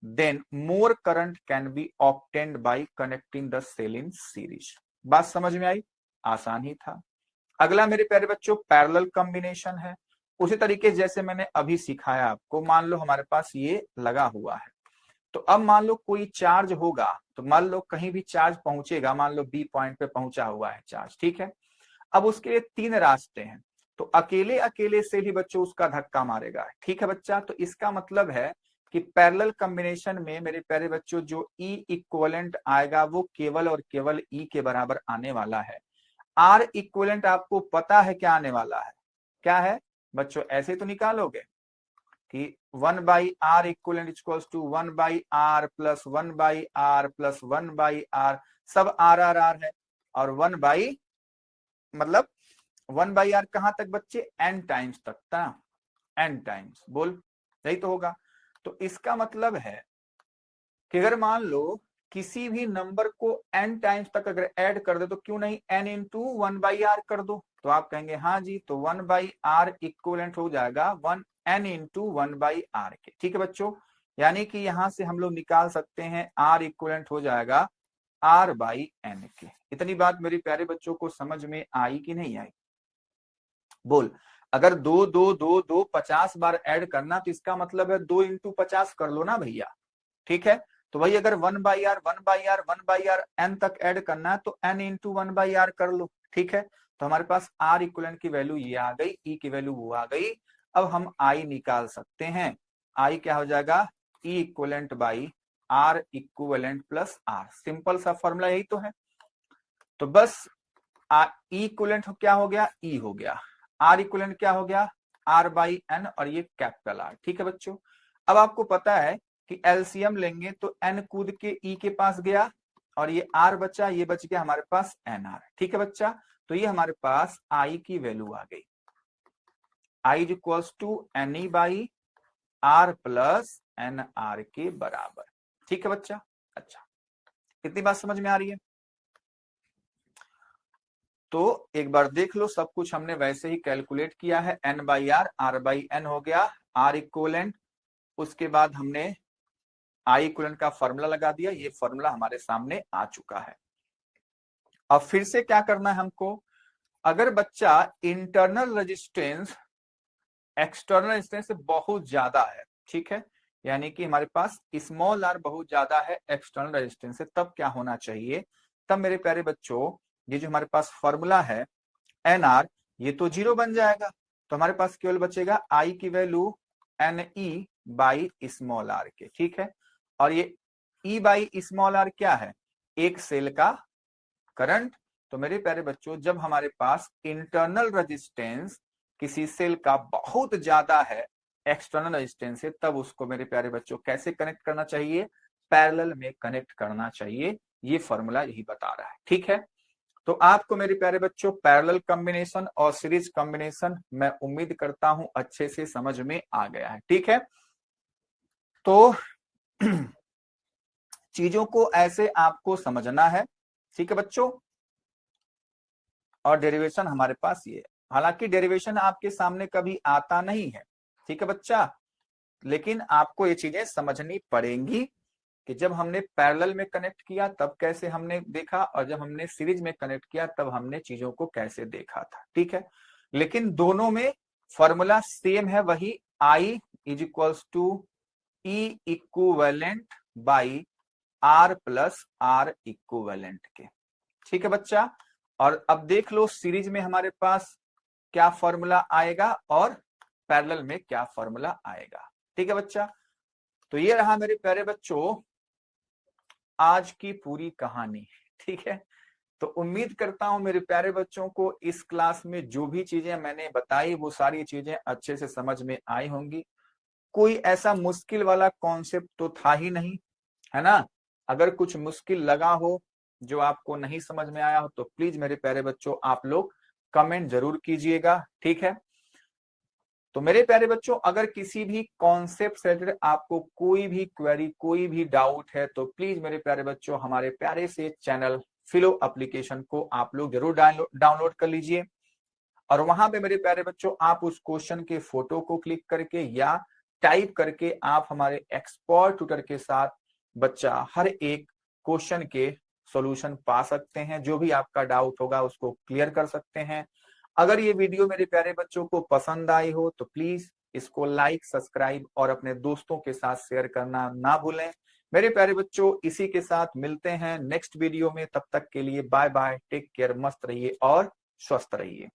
A: then more current can be obtained by connecting the cell in series. बात समझ में आई? आसान ही था। अगला मेरे प्यारे बच्चों पैरेलल कॉम्बिनेशन है। उसी तरीके जैसे मैंने अभी सिखाया आपको, मान लो हमारे पास ये लगा हुआ है, तो अब मान लो कोई चार्ज होगा, तो मान लो कहीं भी चार्ज पहुंचेगा, मान लो बी पॉइंट पे पहुंचा हुआ है चार्ज, ठीक है। अब उसके लिए 3 रास्ते हैं, तो अकेले अकेले से ही बच्चों उसका धक्का मारेगा, ठीक है बच्चा। तो इसका मतलब है कि पैरेलल कॉम्बिनेशन में मेरे प्यारे बच्चों जो ई इक्विवेलेंट आएगा वो केवल और केवल ई के बराबर आने वाला है। आर इक्विवेलेंट आपको पता है क्या आने वाला है, क्या है बच्चों, ऐसे तो निकालोगे कि 1/r equivalent equals to 1/r plus 1/r plus 1/r, सब आर आर आर है, और 1/r कहां तक बच्चे, n टाइम्स तक था, n टाइम्स, बोल यही तो होगा। तो इसका मतलब है कि अगर मान लो किसी भी नंबर को n टाइम्स तक अगर ऐड कर दे तो क्यों नहीं n इंटू 1/r कर दो, तो आप कहेंगे हाँ जी, तो 1/r इक्विवेलेंट हो जाएगा n इंटू 1/r के। ठीक है बच्चों, यानी कि यहां से हम लोग निकाल सकते हैं r इक्विवेलेंट हो जाएगा r/n के। इतनी बात मेरे प्यारे बच्चों को समझ में आई कि नहीं आई, बोल। अगर 2 2 2 2 50 बार ऐड करना तो इसका मतलब है 2 इंटू 50 कर लो ना भैया। ठीक है, तो भाई अगर 1/r n तक ऐड करना है तो n इंटू 1/r कर लो। ठीक है, तो हमारे पास r इक्विवेलेंट की वैल्यू ये आ गई, e की वैल्यू वो आ गई। अब हम i निकाल सकते हैं, i क्या हो जाएगा, e equivalent by r equivalent plus r, simple सा फॉर्मूला यही तो है। तो बस e इक्विवेलेंट क्या हो गया, e हो गया, r इक्विवेलेंट क्या हो गया, r/n, और ये कैपिटल R। ठीक है बच्चों, अब आपको पता है कि एलसीएम लेंगे तो n कूद के e के पास गया और ये r बचा, ये बच गया हमारे पास nr। ठीक है बच्चा, तो ये हमारे पास i की वैल्यू आ गई, i is equals to ne/r plus nr के बराबर। ठीक है बच्चा, अच्छा कितनी बात समझ में आ रही है। तो एक बार देख लो, सब कुछ हमने वैसे ही कैलकुलेट किया है, n/r r/n हो गया, r इक्विवेलेंट, उसके बाद हमने i इक्विवेलेंट का फॉर्मूला लगा दिया, ये फॉर्मूला हमारे सामने आ चुका है। अब फिर से क्या करना है हमको, अगर बच्चा इंटरनल रेजिस्टेंस एक्सटर्नल रेजिस्टेंस से बहुत ज्यादा है, ठीक है, यानी कि हमारे पास स्मॉल r बहुत ज्यादा है एक्सटर्नल रेजिस्टेंस से, तब क्या होना चाहिए, तब मेरे प्यारे बच्चों ये जो हमारे पास फॉर्मूला है nr, ये तो 0 बन जाएगा, तो हमारे पास केवल बचेगा i की वैल्यू ne/स्मॉल r के। ठीक है, और ये e/स्मॉल r क्या है, एक सेल का करंट। तो मेरे प्यारे बच्चों जब हमारे पास इंटरनल रेजिस्टेंस किसी सेल का बहुत ज्यादा है एक्सटर्नल रेजिस्टेंस से, तब उसको मेरे प्यारे बच्चों कैसे कनेक्ट करना चाहिए, पैरेलल में कनेक्ट करना चाहिए, ये फॉर्मूला यही बता रहा है। ठीक है, तो आपको मेरे प्यारे बच्चों पैरेलल कॉम्बिनेशन और सीरीज कॉम्बिनेशन मैं उम्मीद करता हूं अच्छे से समझ में आ गया है। ठीक है, तो चीजों को ऐसे आपको समझना है। ठीक है बच्चों, और डेरिवेशन हमारे पास ये है, हालांकि डेरिवेशन आपके सामने कभी आता नहीं है। ठीक है बच्चा, लेकिन आपको ये चीजें समझनी पड़ेंगी कि जब हमने पैरेलल में कनेक्ट किया तब कैसे हमने देखा, और जब हमने सीरीज में कनेक्ट किया तब हमने चीजों को कैसे देखा था। ठीक है, लेकिन दोनों में फॉर्मूला सेम है, वही I is equals to E equivalent by r plus r equivalent के। ठीक है बच्चा, और अब देख लो सीरीज में हमारे पास क्या फॉर्मूला आएगा और पैरेलल में क्या फॉर्मूला आएगा। ठीक है बच्चा, तो ये रहा मेरे प्यारे बच्चों आज की पूरी कहानी। ठीक है, तो उम्मीद करता हूं मेरे प्यारे बच्चों को इस क्लास में जो भी चीजें मैंने बताई वो सारी चीजें अच्छे से समझ में आई होंगी। कोई ऐसा मुश्किल वाला कॉन्सेप्ट तो था ही नहीं, है ना। अगर कुछ मुश्किल लगा हो, जो आपको नहीं समझ में आया हो, तो प्लीज मेरे प्यारे बच्चों आप लोग कमेंट जरूर कीजिएगा। ठीक है, तो मेरे प्यारे बच्चों अगर किसी भी कॉन्सेप्ट से रिलेटेड आपको कोई भी क्वेरी, कोई भी डाउट है, तो प्लीज मेरे प्यारे बच्चों हमारे प्यारे से चैनल फिलो एप्लीकेशन को आप लोग जरूर डाउनलोड कर लीजिए, और वहां पे मेरे प्यारे बच्चों आप उस क्वेश्चन के फोटो को क्लिक करके या टाइप करके आप हमारे एक्सपर्ट ट्यूटर के साथ बच्चा हर एक क्वेश्चन के सॉल्यूशन पा सकते हैं, जो भी आपका डाउट होगा उसको क्लियर कर सकते हैं। अगर ये वीडियो मेरे प्यारे बच्चों को पसंद आई हो तो प्लीज इसको लाइक, सब्सक्राइब और अपने दोस्तों के साथ शेयर करना ना भूलें। मेरे प्यारे बच्चों इसी के साथ मिलते हैं नेक्स्ट वीडियो में, तब तक के लिए बाय बाय, टेक केयर, मस्त रहिए और स्वस्थ रहिए।